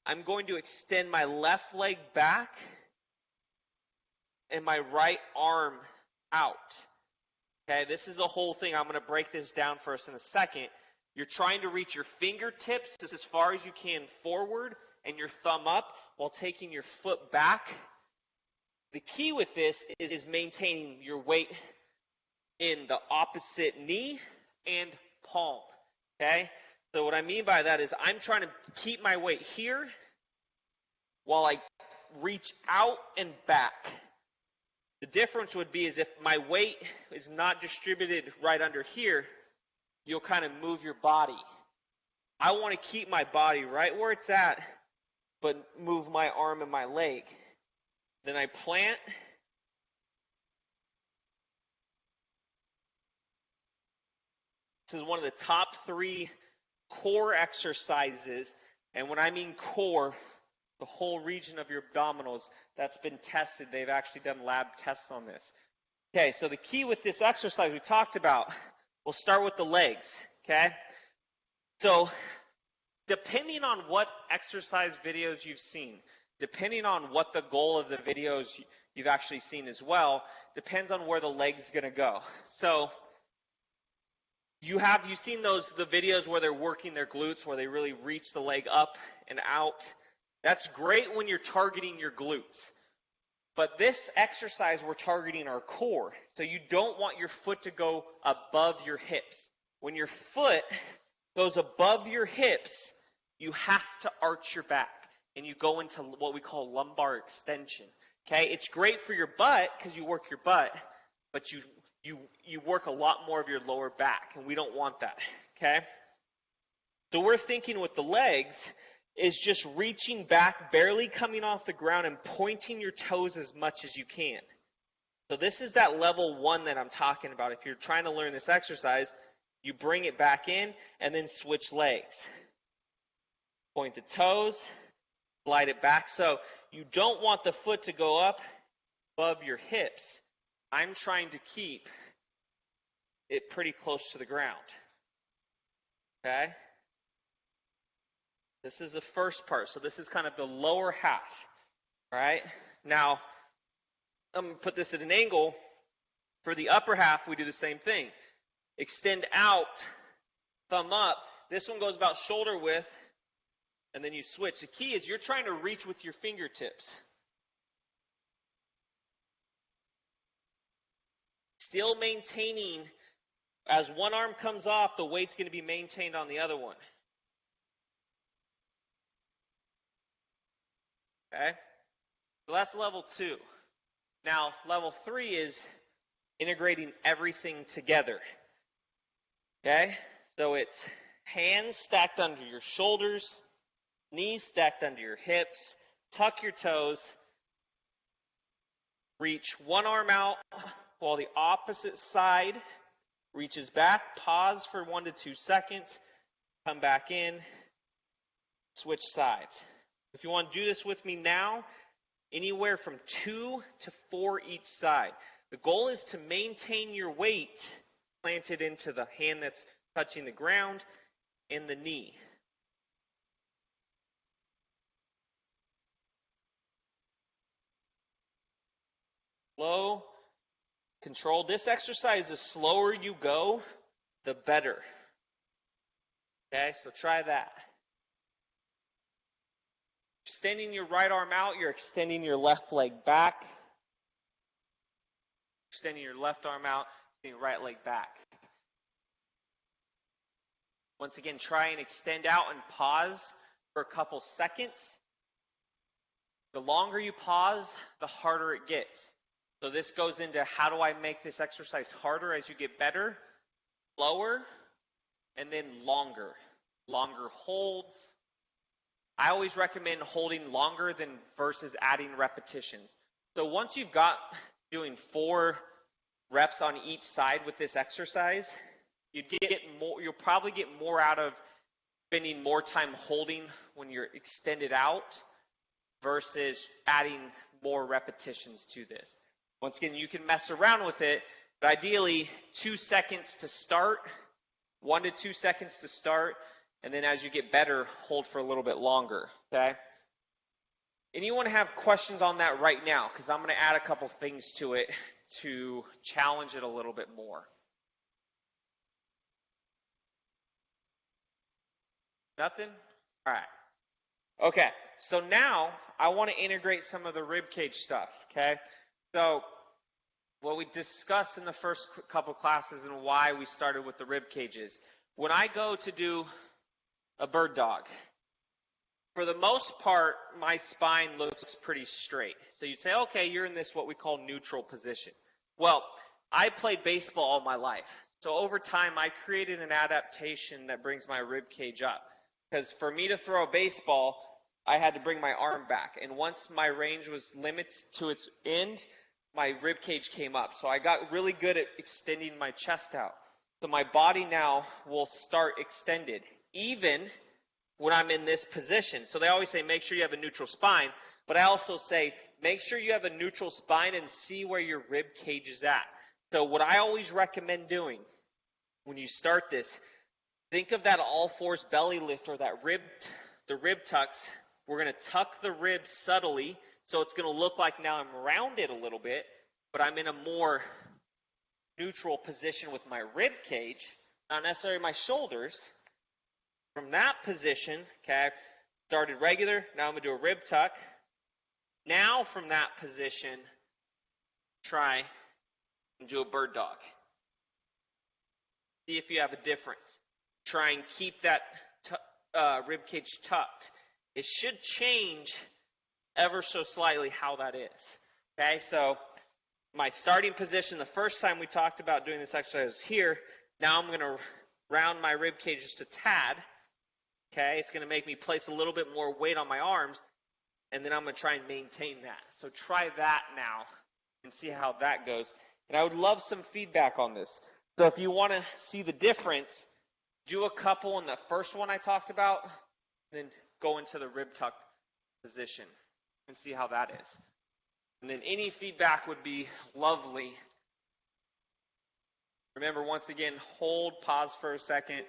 I'm going to extend my left leg back and my right arm out. Okay, this is the whole thing. I'm going to break this down for us in a second. You're trying to reach your fingertips as far as you can forward and your thumb up while taking your foot back. The key with this is maintaining your weight in the opposite knee and palm. Okay? So what I mean by that is I'm trying to keep my weight here while I reach out and back. The difference would be is if my weight is not distributed right under here, you'll kind of move your body. I want to keep my body right where it's at, but move my arm and my leg. Then I plant. This is one of the top 3 core exercises. And when I mean core, the whole region of your abdominals, that's been tested. They've actually done lab tests on this. Okay, so the key with this exercise we talked about, we'll start with the legs, okay? So depending on what exercise videos you've seen, depending on what the goal of the videos you've actually seen as well, depends on where the leg's going to go. So you've seen the videos where they're working their glutes, where they really reach the leg up and out. That's great when you're targeting your glutes. But this exercise, we're targeting our core. So you don't want your foot to go above your hips. When your foot goes above your hips, you have to arch your back. And you go into what we call lumbar extension. Okay? It's great for your butt because you work your butt, but you work a lot more of your lower back, and we don't want that. Okay? So we're thinking with the legs is just reaching back, barely coming off the ground, and pointing your toes as much as you can. So this is that level 1 that I'm talking about. If you're trying to learn this exercise, you bring it back in and then switch legs. Point the toes, slide it back. So you don't want the foot to go up above your hips. I'm trying to keep it pretty close to the ground. Okay? This is the first part. So this is kind of the lower half. All right? Now, I'm going to put this at an angle. For the upper half, we do the same thing. Extend out, thumb up. This one goes about shoulder width, and then you switch. The key is you're trying to reach with your fingertips. Still maintaining, as one arm comes off, the weight's going to be maintained on the other one. Okay? So that's level 2. Now, level 3 is integrating everything together. Okay? So it's hands stacked under your shoulders, knees stacked under your hips, tuck your toes, reach one arm out while the opposite side reaches back, pause for 1 to 2 seconds, come back in, switch sides. If you want to do this with me now, anywhere from 2 to 4 each side. The goal is to maintain your weight planted into the hand that's touching the ground and the knee. Slow, control. This exercise, the slower you go, the better. Okay, so try that. Extending your right arm out, you're extending your left leg back. Extending your left arm out, extending your right leg back. Once again, try and extend out and pause for a couple seconds. The longer you pause, the harder it gets. So this goes into how do I make this exercise harder as you get better, slower, and then longer. Longer holds. I always recommend holding longer than versus adding repetitions. So once you've got doing 4 reps on each side with this exercise, you'll probably get more out of spending more time holding when you're extended out versus adding more repetitions to this. Once again, you can mess around with it, but ideally 2 seconds to start, 1 to 2 seconds to start, and then as you get better, hold for a little bit longer, okay? Anyone have questions on that right now? Because I'm going to add a couple things to it to challenge it a little bit more. Nothing? All right. Okay, so now I want to integrate some of the rib cage stuff, okay? So what we discussed in the first couple classes and why we started with the rib cages. When I go to do a bird dog, for the most part, my spine looks pretty straight. So you'd say, okay, you're in this what we call neutral position. Well, I played baseball all my life. So over time, I created an adaptation that brings my rib cage up. Because for me to throw a baseball, I had to bring my arm back. And once my range was limited to its end, my rib cage came up. So I got really good at extending my chest out. So my body now will start extended, even when I'm in this position. So they always say, make sure you have a neutral spine. But I also say, make sure you have a neutral spine and see where your rib cage is at. So what I always recommend doing when you start this, think of that all fours belly lift or that the rib tucks. We're going to tuck the ribs subtly. So it's going to look like now I'm rounded a little bit, but I'm in a more neutral position with my rib cage, not necessarily my shoulders. From that position, okay, I started regular, now I'm going to do a rib tuck. Now from that position, try and do a bird dog. See if you have a difference. Try and keep that rib cage tucked. It should change ever so slightly how that is. Okay, so my starting position, the first time we talked about doing this exercise was here. Now I'm going to round my rib cage just a tad. Okay, it's going to make me place a little bit more weight on my arms, and then I'm going to try and maintain that. So try that now and see how that goes. And I would love some feedback on this. So if you want to see the difference, do a couple in the first one I talked about, then go into the rib tuck position and see how that is. And then any feedback would be lovely. Remember, once again, hold, pause for a second.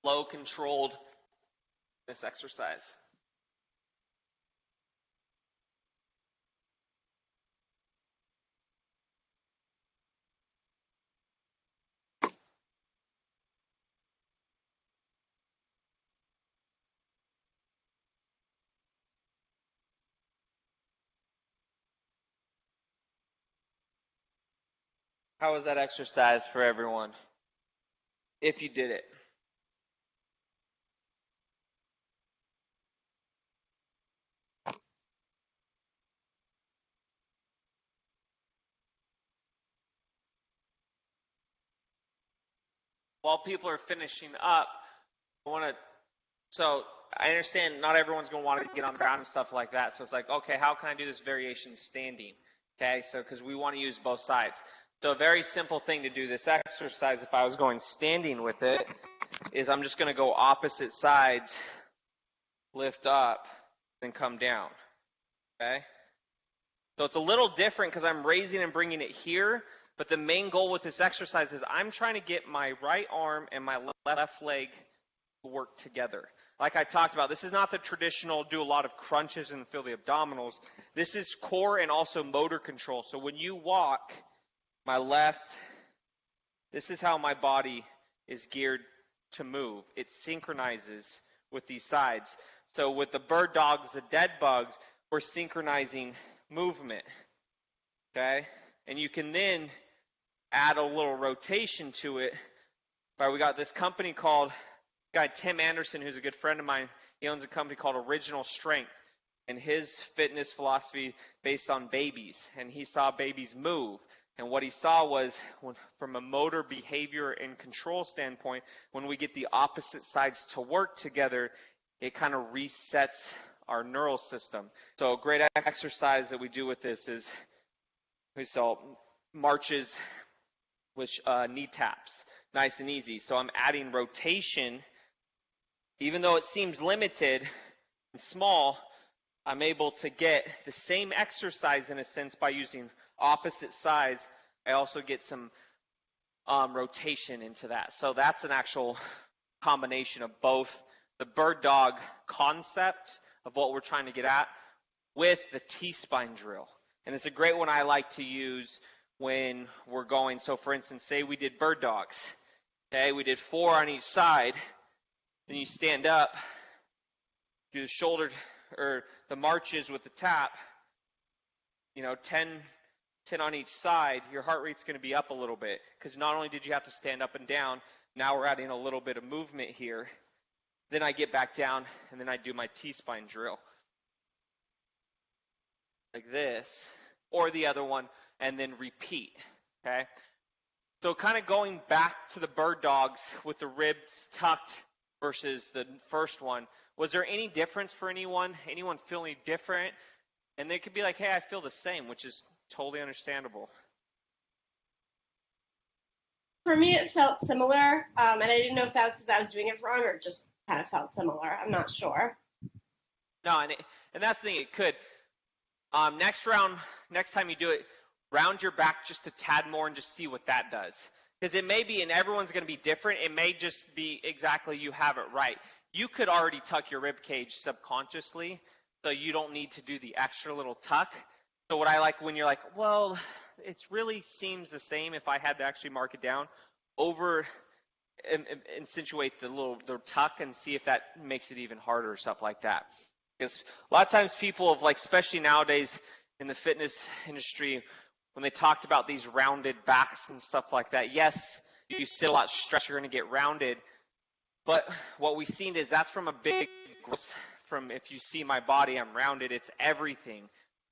Low controlled this exercise. How was that exercise for everyone? If you did it. While people are finishing up, so I understand not everyone's going to want to get on the ground and stuff like that. So it's like, okay, how can I do this variation standing? Okay, so because we want to use both sides. So a very simple thing to do this exercise, if I was going standing with it, is I'm just going to go opposite sides, lift up, then come down. Okay? So it's a little different because I'm raising and bringing it here, but the main goal with this exercise is I'm trying to get my right arm and my left leg to work together. Like I talked about, this is not the traditional do a lot of crunches and feel the abdominals. This is core and also motor control. So when you walk, my left, this is how my body is geared to move. It synchronizes with these sides. So with the bird dogs, the dead bugs, we're synchronizing movement, okay? And you can then add a little rotation to it. Right, we got this company called, guy Tim Anderson, who's a good friend of mine. He owns a company called Original Strength, and his fitness philosophy based on babies. And he saw babies move. And what he saw was, from a motor behavior and control standpoint, when we get the opposite sides to work together, it kind of resets our neural system. So a great exercise that we do with this is we saw marches with knee taps, nice and easy. So I'm adding rotation. Even though it seems limited and small, I'm able to get the same exercise in a sense by using opposite sides. I also get some rotation into that. So that's an actual combination of both the bird dog concept of what we're trying to get at with the T-spine drill. And it's a great one I like to use when we're going. So for instance, say we did bird dogs. Okay, we did 4 on each side. Then you stand up, do the shoulder or the marches with the tap, 10 on each side, your heart rate's going to be up a little bit because not only did you have to stand up and down, now we're adding a little bit of movement here. Then I get back down and then I do my T-spine drill. Like this, or the other one, and then repeat, okay? So kind of going back to the bird dogs with the ribs tucked versus the first one, was there any difference for anyone? Anyone feel any different? And they could be like, hey, I feel the same, which is totally understandable. For me, it felt similar, and I didn't know if that was because I was doing it wrong or just kind of felt similar. I'm not sure. No, and that's the thing, it could. Next time you do it, round your back just a tad more and just see what that does. Because it may be, and everyone's going to be different, it may just be exactly you have it right. You could already tuck your rib cage subconsciously, so you don't need to do the extra little tuck. So what I like when you're like, well, it really seems the same if I had to actually mark it down, accentuate the tuck and see if that makes it even harder or stuff like that. Because a lot of times people have, especially nowadays in the fitness industry, when they talked about these rounded backs and stuff like that, yes, you sit a lot stressed, you're going to get rounded. But what we've seen is that's from a big growth. From if you see my body, I'm rounded. It's everything.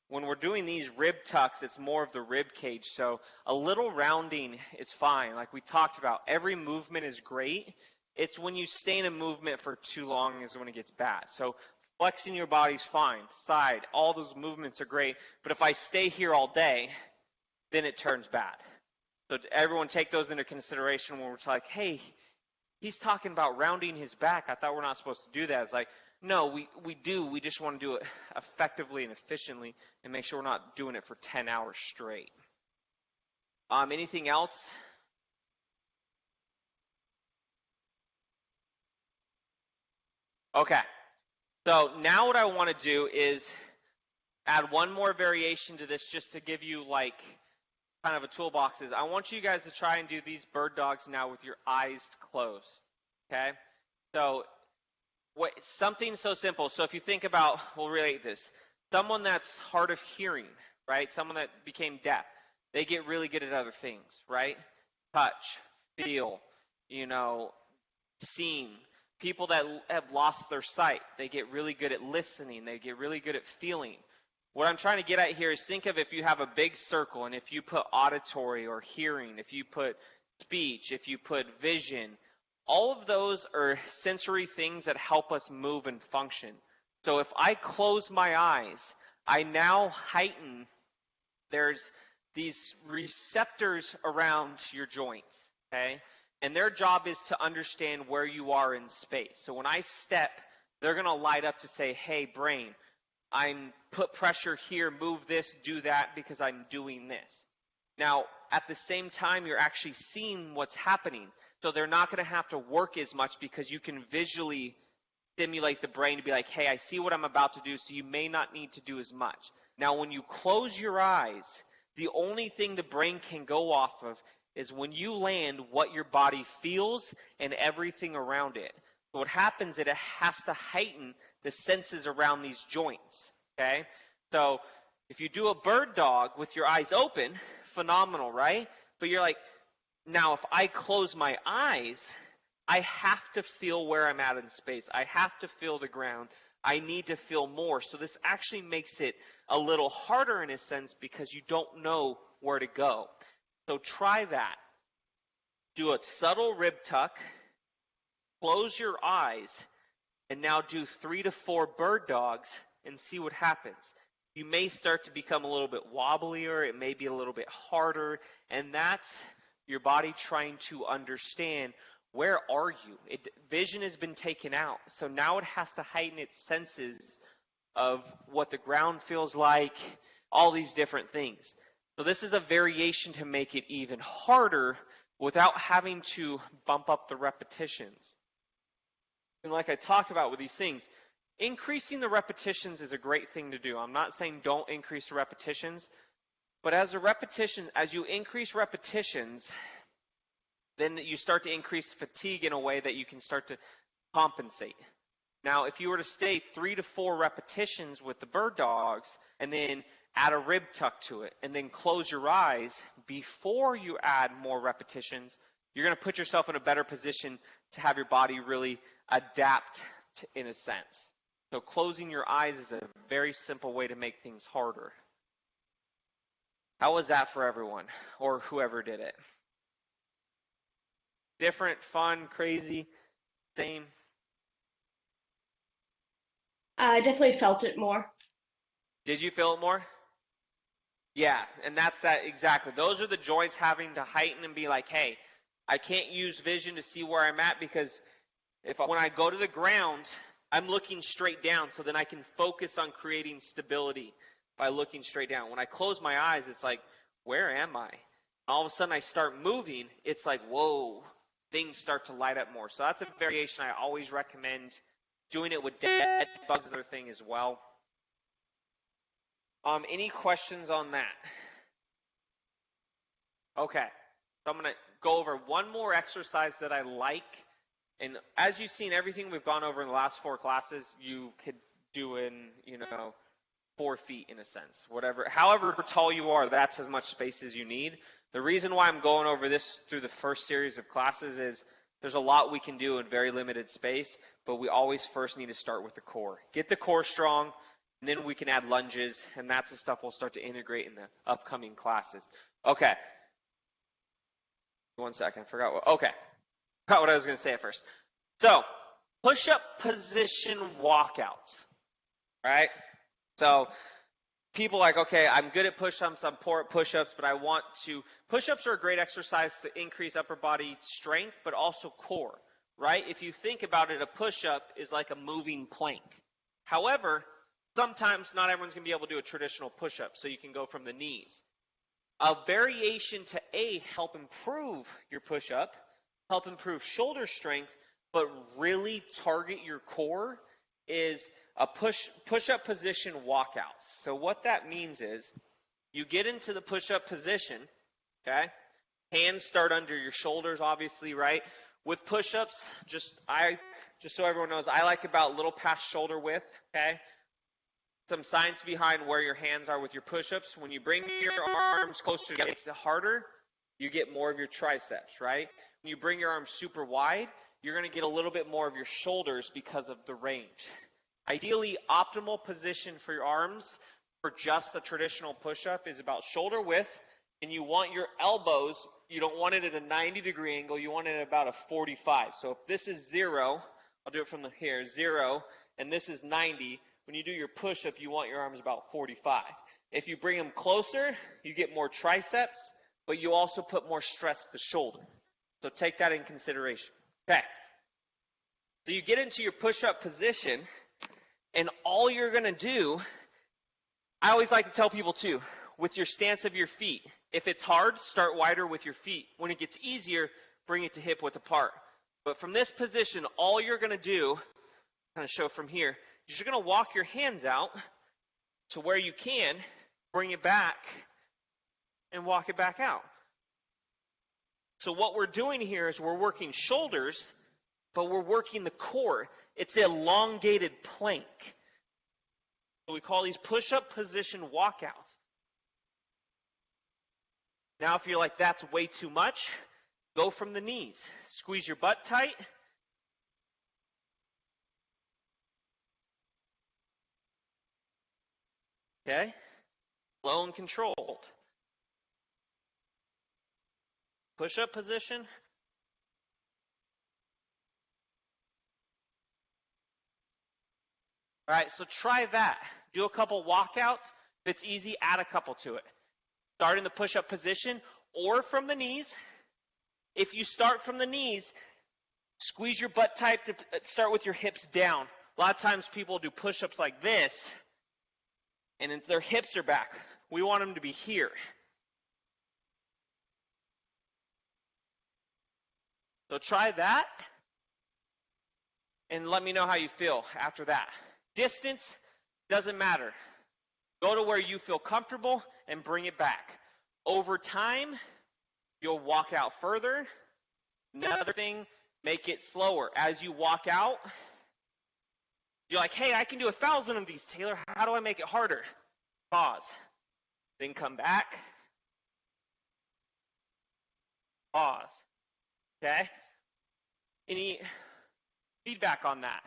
When we're doing these rib tucks, it's more of the rib cage. So a little rounding is fine. Like we talked about, every movement is great. It's when you stay in a movement for too long is when it gets bad. So flexing your body's fine. Side, all those movements are great. But if I stay here all day, then it turns bad. So everyone take those into consideration when we're like, hey, he's talking about rounding his back. I thought we're not supposed to do that. It's like, no, we do. We just want to do it effectively and efficiently and make sure we're not doing it for 10 hours straight. Anything else? Okay. So now what I want to do is add one more variation to this just to give you kind of a toolbox. I want you guys to try and do these bird dogs now with your eyes closed. Okay? So something so simple. So if you think about, we'll relate this. Someone that's hard of hearing, right? Someone that became deaf, they get really good at other things, right? Touch, feel, seeing. People that have lost their sight, they get really good at listening. They get really good at feeling. What I'm trying to get at here is think of if you have a big circle and if you put auditory or hearing, if you put speech, if you put vision, all of those are sensory things that help us move and function. So if I close my eyes, I now heighten, there's these receptors around your joints, okay? And their job is to understand where you are in space. So when I step, they're going to light up to say, hey, brain, I'm put pressure here, move this, do that, because I'm doing this. Now, at the same time, you're actually seeing what's happening. So they're not going to have to work as much because you can visually stimulate the brain to be like, hey, I see what I'm about to do, so you may not need to do as much. Now, when you close your eyes, the only thing the brain can go off of is when you land, what your body feels and everything around it. So what happens is it has to heighten the senses around these joints, okay? So if you do a bird dog with your eyes open, phenomenal, right? But you're like, now if I close my eyes, I have to feel where I'm at in space. I have to feel the ground. I need to feel more. So this actually makes it a little harder in a sense because you don't know where to go. So try that. Do a subtle rib tuck. Close your eyes. And now do 3 to 4 bird dogs and see what happens. You may start to become a little bit wobblier. It may be a little bit harder. And that's your body trying to understand, where are you? Vision has been taken out. So now it has to heighten its senses of what the ground feels like, all these different things. So this is a variation to make it even harder without having to bump up the repetitions. And like I talk about with these things, increasing the repetitions is a great thing to do. I'm not saying don't increase the repetitions, but as you increase repetitions, then you start to increase fatigue in a way that you can start to compensate. Now, if you were to stay 3 to 4 repetitions with the bird dogs and then add a rib tuck to it and then close your eyes before you add more repetitions, you're going to put yourself in a better position to have your body really adapt in a sense. So closing your eyes is a very simple way to make things harder. How was that for everyone or whoever did it? Different, fun, crazy, same? I definitely felt it more. Did you feel it more? Yeah, and that's that exactly. Those are the joints having to heighten and be like, hey, I can't use vision to see where I'm at because when I go to the ground, I'm looking straight down, so then I can focus on creating stability by looking straight down. When I close my eyes, it's like, where am I? All of a sudden I start moving, it's like, whoa, things start to light up more. So that's a variation I always recommend. Doing it with dead bugs is another thing as well. Any questions on that? Okay, so I'm going to go over one more exercise that I like. And as you've seen, everything we've gone over in the last 4 classes, you could do in, 4 feet in a sense. However tall you are, that's as much space as you need. The reason why I'm going over this through the first series of classes is there's a lot we can do in very limited space, but we always first need to start with the core. Get the core strong, and then we can add lunges, and that's the stuff we'll start to integrate in the upcoming classes. Okay. 1 second. Forgot what I was going to say at first. So, push-up position walkouts. All right? So, people are like, okay, I'm good at push-ups, I'm poor at push-ups, but push-ups are a great exercise to increase upper body strength, but also core, right? If you think about it, a push-up is like a moving plank. However, sometimes not everyone's going to be able to do a traditional push-up, so you can go from the knees. A variation to help improve your push-up, help improve shoulder strength, but really target your core is a push-up position walkouts. So what that means is you get into the push-up position, okay? Hands start under your shoulders, obviously, right? With push-ups, just so everyone knows, I like about a little past shoulder width, okay? Some science behind where your hands are with your push-ups. When you bring your arms closer together, it's harder. You get more of your triceps, right? When you bring your arms super wide, you're going to get a little bit more of your shoulders because of the range. Ideally, optimal position for your arms for just a traditional push-up is about shoulder width, and you want your elbows, you don't want it at a 90-degree angle, you want it at about a 45. So if this is 0, I'll do it from here, 0, and this is 90, when you do your push-up, you want your arms about 45. If you bring them closer, you get more triceps, but you also put more stress at the shoulder. So take that in consideration. Okay. So you get into your push-up position, and all you're going to do, I always like to tell people too, with your stance of your feet, if it's hard, start wider with your feet. When it gets easier, bring it to hip width apart. But from this position, all you're going to do, I'm going to show from here, is you're going to walk your hands out to where you can, bring it back, and walk it back out. So what we're doing here is we're working shoulders, but we're working the core. It's an elongated plank. So we call these push-up position walkouts. Now if you're like, that's way too much, go from the knees. Squeeze your butt tight. Okay? Slow and controlled. Push-up position. All right, so try that. Do a couple walkouts. If it's easy, add a couple to it. Start in the push-up position or from the knees. If you start from the knees, squeeze your butt tight to start with your hips down. A lot of times people do push-ups like this, and their hips are back. We want them to be here. So try that, and let me know how you feel after that. Distance doesn't matter. Go to where you feel comfortable and bring it back. Over time, you'll walk out further. Another thing, make it slower. As you walk out, you're like, hey, I can do 1,000 of these, Taylor. How do I make it harder? Pause. Then come back. Pause. Okay? Any feedback on that?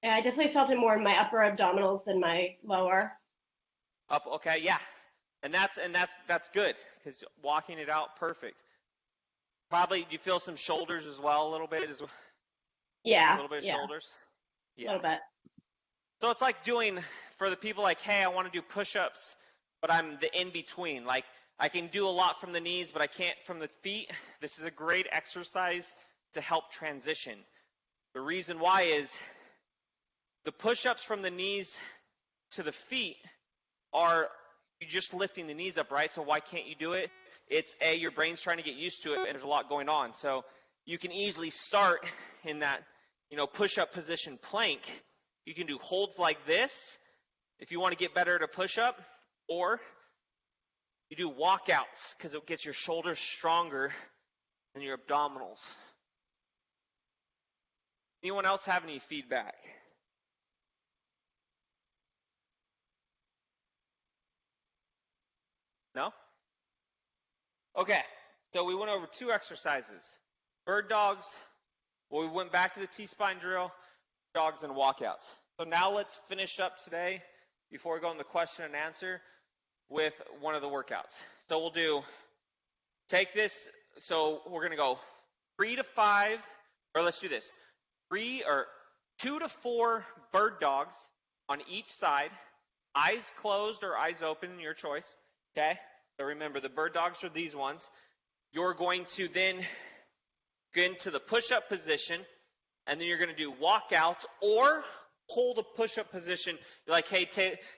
Yeah, I definitely felt it more in my upper abdominals than my lower. Up, okay, yeah. And that's good, because walking it out, perfect. Probably, do you feel some shoulders as well, a little bit? Yeah. A little bit of shoulders? Yeah. A little bit. So it's like doing, for the people like, hey, I want to do push-ups, but I'm the in-between. Like, I can do a lot from the knees, but I can't from the feet. This is a great exercise to help transition. The reason why is the push-ups from the knees to the feet are you're just lifting the knees up, right? So why can't you do it? It's your brain's trying to get used to it, and there's a lot going on. So you can easily start in that, push-up position plank. You can do holds like this if you want to get better at a push-up, or you do walkouts because it gets your shoulders stronger than your abdominals. Anyone else have any feedback? No? Okay, so we went over 2 exercises. Bird dogs, we went back to the T-spine drill, dogs and walkouts. So now let's finish up today, before we go on the question and answer, with one of the workouts. So we'll take this, so we're going to go 3 to 5, or let's do this, 2 to 4 bird dogs on each side, eyes closed or eyes open, your choice, okay? So remember, the bird dogs are these ones. You're going to then get into the push-up position, and then you're going to do walkouts or hold a push-up position. You're like, hey,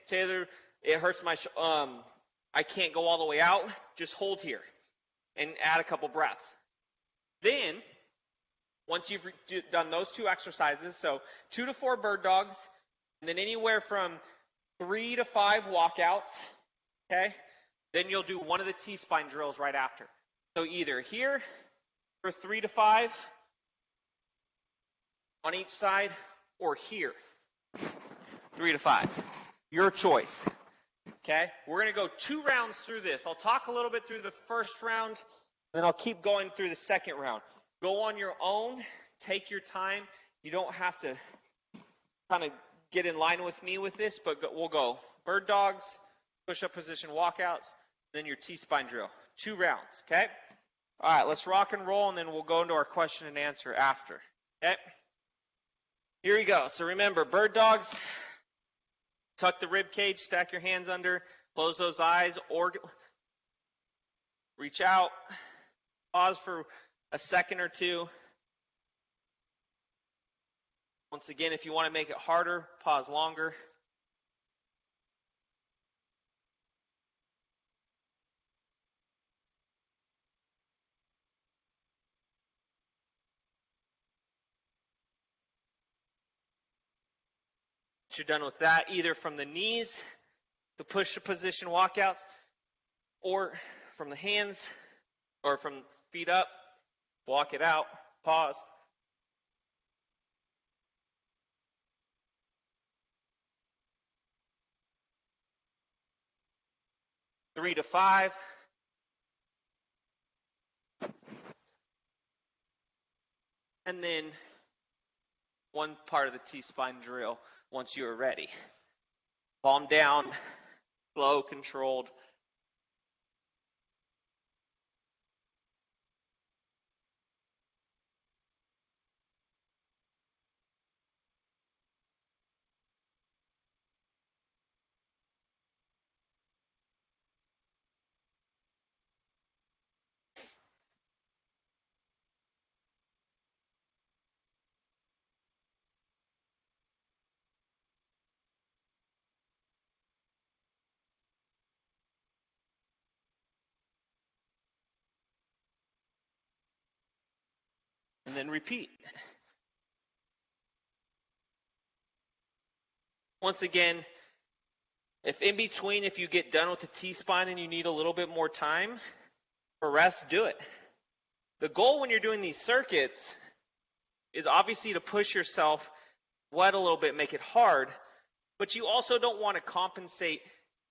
Taylor, it hurts I can't go all the way out. Just hold here and add a couple breaths. Then, once you've done those 2 exercises, so 2 to 4 bird dogs, and then anywhere from 3 to 5 walkouts, okay? Then you'll do one of the T-spine drills right after. So either here for 3 to 5 on each side, or here, 3 to 5. Your choice. Okay? We're going to go 2 rounds through this. I'll talk a little bit through the first round, then I'll keep going through the second round. Go on your own. Take your time. You don't have to kind of get in line with me with this, but we'll go bird dogs, push-up position walkouts, then your T-spine drill. 2 rounds, okay? All right, let's rock and roll, and then we'll go into our question and answer after, okay? Here we go. So remember, bird dogs, tuck the rib cage, stack your hands under, close those eyes, or reach out, pause for a second or 2. Once again, if you want to make it harder, pause longer. Once you're done with that, either from the knees, the push position walkouts, or from the hands, or from feet up, walk it out, pause. Three to five. And then one part of the T-spine drill once you are ready. Palm down, slow, controlled. And then repeat. Once again, if in between, if you get done with the T-spine and you need a little bit more time for rest, do it. The goal when you're doing these circuits is obviously to push yourself, sweat a little bit, make it hard, but you also don't want to compensate,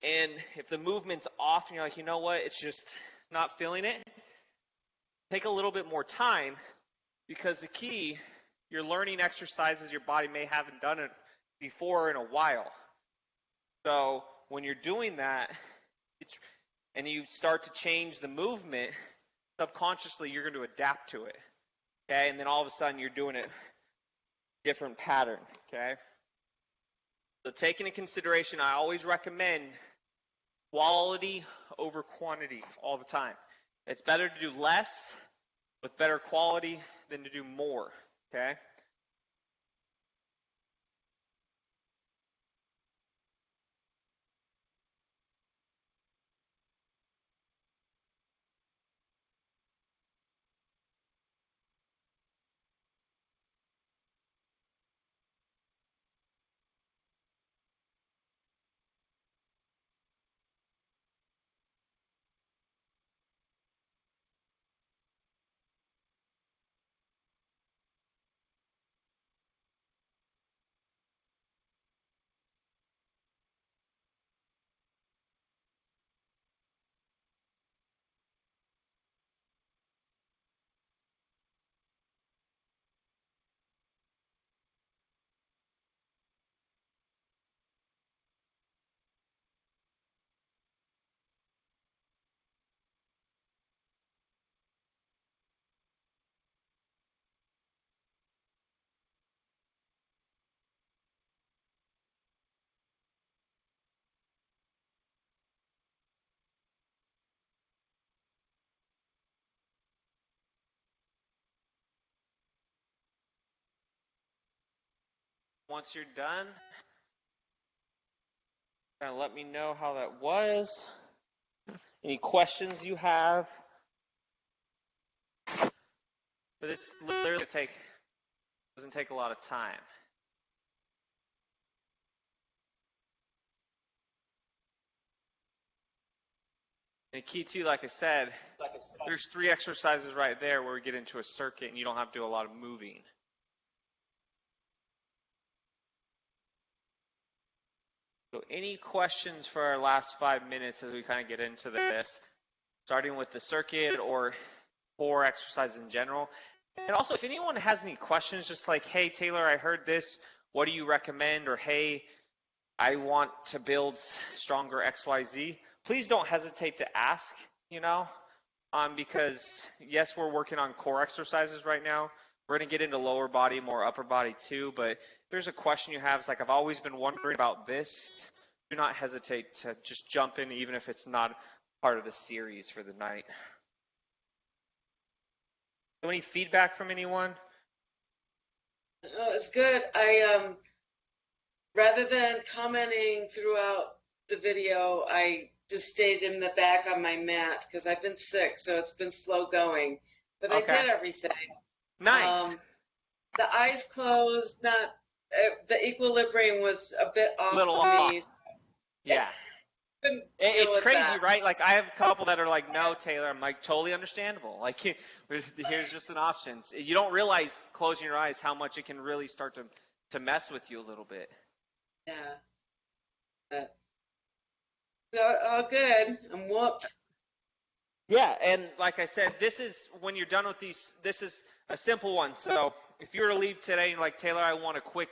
and if the movement's off and you're like, you know what, it's just not feeling it, take a little bit more time, because the key, you're learning exercises your body may haven't done it before in a while. So when you're doing that, and you start to change the movement, subconsciously you're going to adapt to it. Okay, and then all of a sudden you're doing it different pattern. Okay, so taking into consideration, I always recommend quality over quantity all the time. It's better to do less with better quality than to do more. Okay. Once you're done, kind of let me know how that was. Any questions you have? But it's literally doesn't take a lot of time. And the key too, like I said, there's 3 exercises right there where we get into a circuit and you don't have to do a lot of moving. So any questions for our last 5 minutes as we kind of get into this, starting with the circuit or core exercise in general? And also, if anyone has any questions, just like, hey, Taylor, I heard this, what do you recommend? Or, hey, I want to build stronger XYZ, please don't hesitate to ask, because yes, we're working on core exercises right now. We're going to get into lower body, more upper body too, but if there's a question you have, it's like, I've always been wondering about this, do not hesitate to just jump in, even if it's not part of the series for the night. So any feedback from anyone? Oh, it's good. I rather than commenting throughout the video, I just stayed in the back on my mat because I've been sick, so it's been slow going. But okay. I did everything. Nice. The eyes closed. The equilibrium was a bit off Little for off. me. Yeah. Couldn't deal It's with crazy, that. right? Like, I have a couple that are like, no, Taylor. I'm like, totally understandable. Like, here's just an option. You don't realize closing your eyes how much it can really start to mess with you a little bit. Yeah. But, so, all good. I'm whooped. Yeah, and like I said, this is when you're done with these. This is a simple one. So if you were to leave today, and you're like, Taylor, I want a quick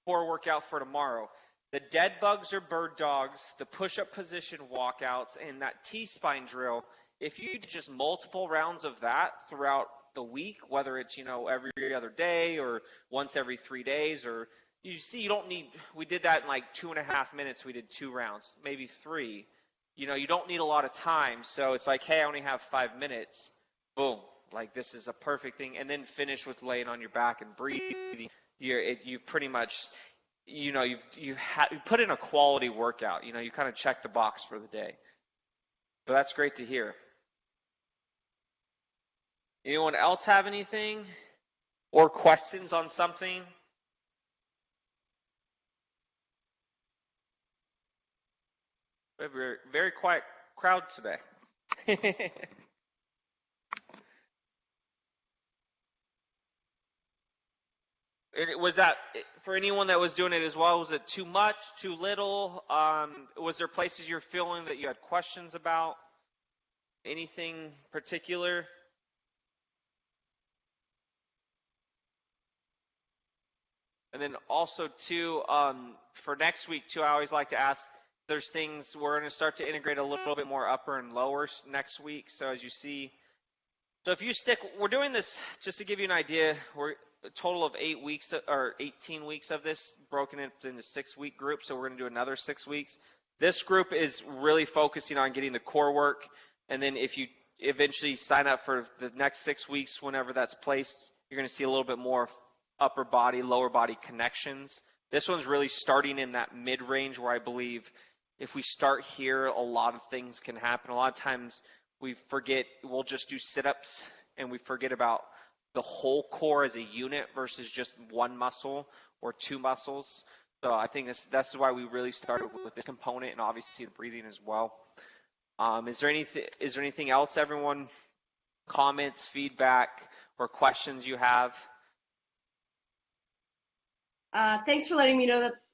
core workout for tomorrow. The dead bugs or bird dogs, the push-up position walkouts, and that T-spine drill. If you did just multiple rounds of that throughout the week, whether it's every other day or once every 3 days, or you see, you don't need. We did that in like 2.5 minutes. We did 2 rounds, maybe 3. You don't need a lot of time. So it's like, hey, I only have 5 minutes. Boom. Like, this is a perfect thing. And then finish with laying on your back and breathing. You've pretty much, you put in a quality workout. You kind of check the box for the day. But that's great to hear. Anyone else have anything or questions on something? We have a very quiet crowd today. Was that for anyone that was doing it as well? Was it too much, too little? Was there places you're feeling that you had questions about? Anything particular? And then also too, for next week too, I always like to ask. There's things we're going to start to integrate a little bit more upper and lower next week. So as you see, so if you stick, we're doing this just to give you an idea. We're a total of 8 weeks or 18 weeks of this, broken into 6-week groups. So we're going to do another 6 weeks. This group is really focusing on getting the core work, and then if you eventually sign up for the next 6 weeks, whenever that's placed, you're going to see a little bit more upper body, lower body connections. This one's really starting in that mid-range where I believe if we start here, a lot of things can happen. A lot of times we forget, we'll just do sit-ups and we forget about the whole core as a unit versus just one muscle or 2 muscles. So I think that's why we really started with this component, and obviously the breathing as well. Is there anything else, everyone? Comments, feedback, or questions you have? Thanks for letting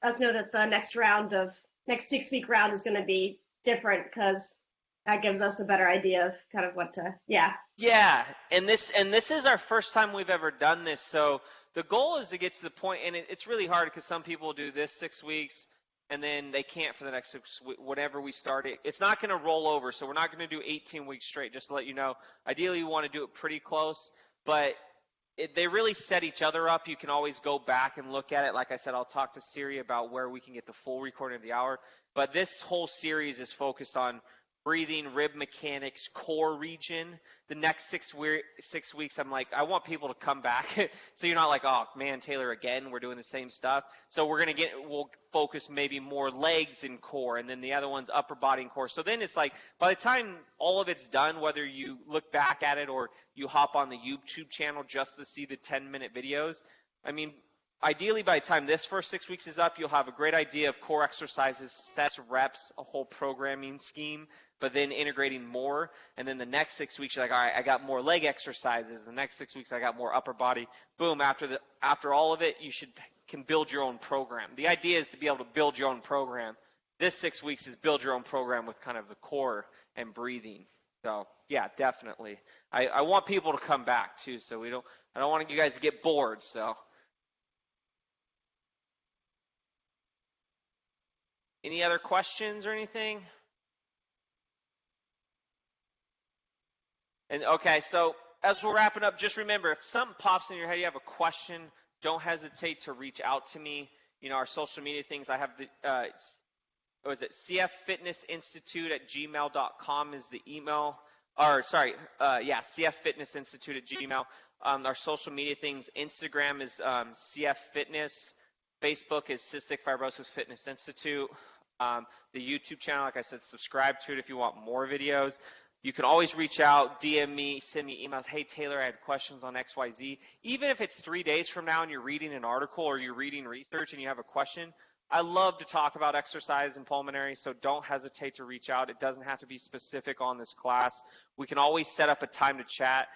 us know that the next 6-week round is going to be different, because that gives us a better idea of kind of what to, yeah. Yeah, and this is our first time we've ever done this. So the goal is to get to the point, and it's really hard because some people do this 6 weeks and then they can't for the next 6 weeks. Whenever we start it, it's not going to roll over. So we're not going to do 18 weeks straight. Just to let you know, ideally you want to do it pretty close, but they really set each other up. You can always go back and look at it. Like I said, I'll talk to Siri about where we can get the full recording of the hour. But this whole series is focused on breathing, rib mechanics, core region. The next 6 weeks, I'm like, I want people to come back. So you're not like, oh man, Taylor, again, we're doing the same stuff. So we'll focus maybe more legs and core, and then the other one's upper body and core. So then it's like, by the time all of it's done, whether you look back at it or you hop on the YouTube channel just to see the 10-minute videos, I mean, ideally, by the time this first 6 weeks is up, you'll have a great idea of core exercises, sets, reps, a whole programming scheme, but then integrating more. And then the next 6 weeks, you're like, all right, I got more leg exercises. The next 6 weeks, I got more upper body. Boom, after all of it, you can build your own program. The idea is to be able to build your own program. This 6 weeks is build your own program with kind of the core and breathing. So, yeah, definitely. I want people to come back, too, so I don't want you guys to get bored, so. Any other questions or anything? And okay, so as we're wrapping up, just remember, if something pops in your head, you have a question, don't hesitate to reach out to me. Our social media things, I have the, CF Fitness Institute at gmail.com is the email. CF Fitness Institute at gmail. Our social media things, Instagram is CF Fitness. Facebook is Cystic Fibrosis Fitness Institute. The YouTube channel, like I said, subscribe to it if you want more videos. You can always reach out, DM me, send me emails. Hey, Taylor, I had questions on XYZ. Even if it's 3 days from now and you're reading an article or you're reading research and you have a question, I love to talk about exercise and pulmonary, so don't hesitate to reach out. It doesn't have to be specific on this class. We can always set up a time to chat.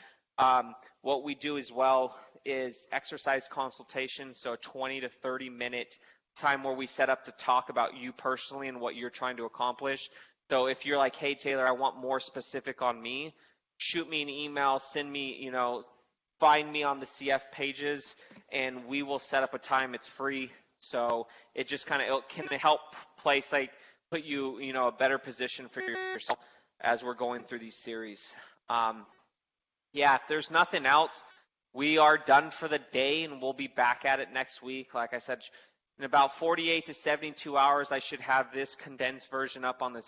What we do as well is exercise consultation, so a 20 to 30 minute time where we set up to talk about you personally and what you're trying to accomplish. So if you're like, hey, Taylor, I want more specific on me, shoot me an email, send me, find me on the CF pages, and we will set up a time. It's free. So it just kind of can help put you, a better position for yourself as we're going through these series. If there's nothing else, we are done for the day, and we'll be back at it next week. Like I said, in about 48 to 72 hours, I should have this condensed version up on the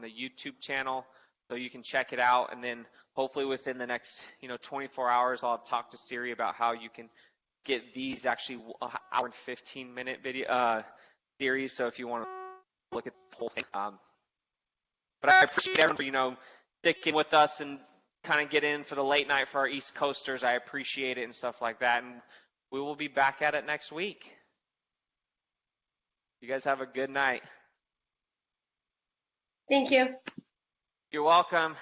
YouTube channel, so you can check it out. And then hopefully within the next 24 hours, I'll talk to Siri about how you can get these actually hour and 15-minute video series. So if you want to look at the whole thing, but I appreciate everyone for sticking with us and kind of get in for the late night for our East Coasters. I appreciate it and stuff like that. And we will be back at it next week. You guys have a good night. Thank you. You're welcome.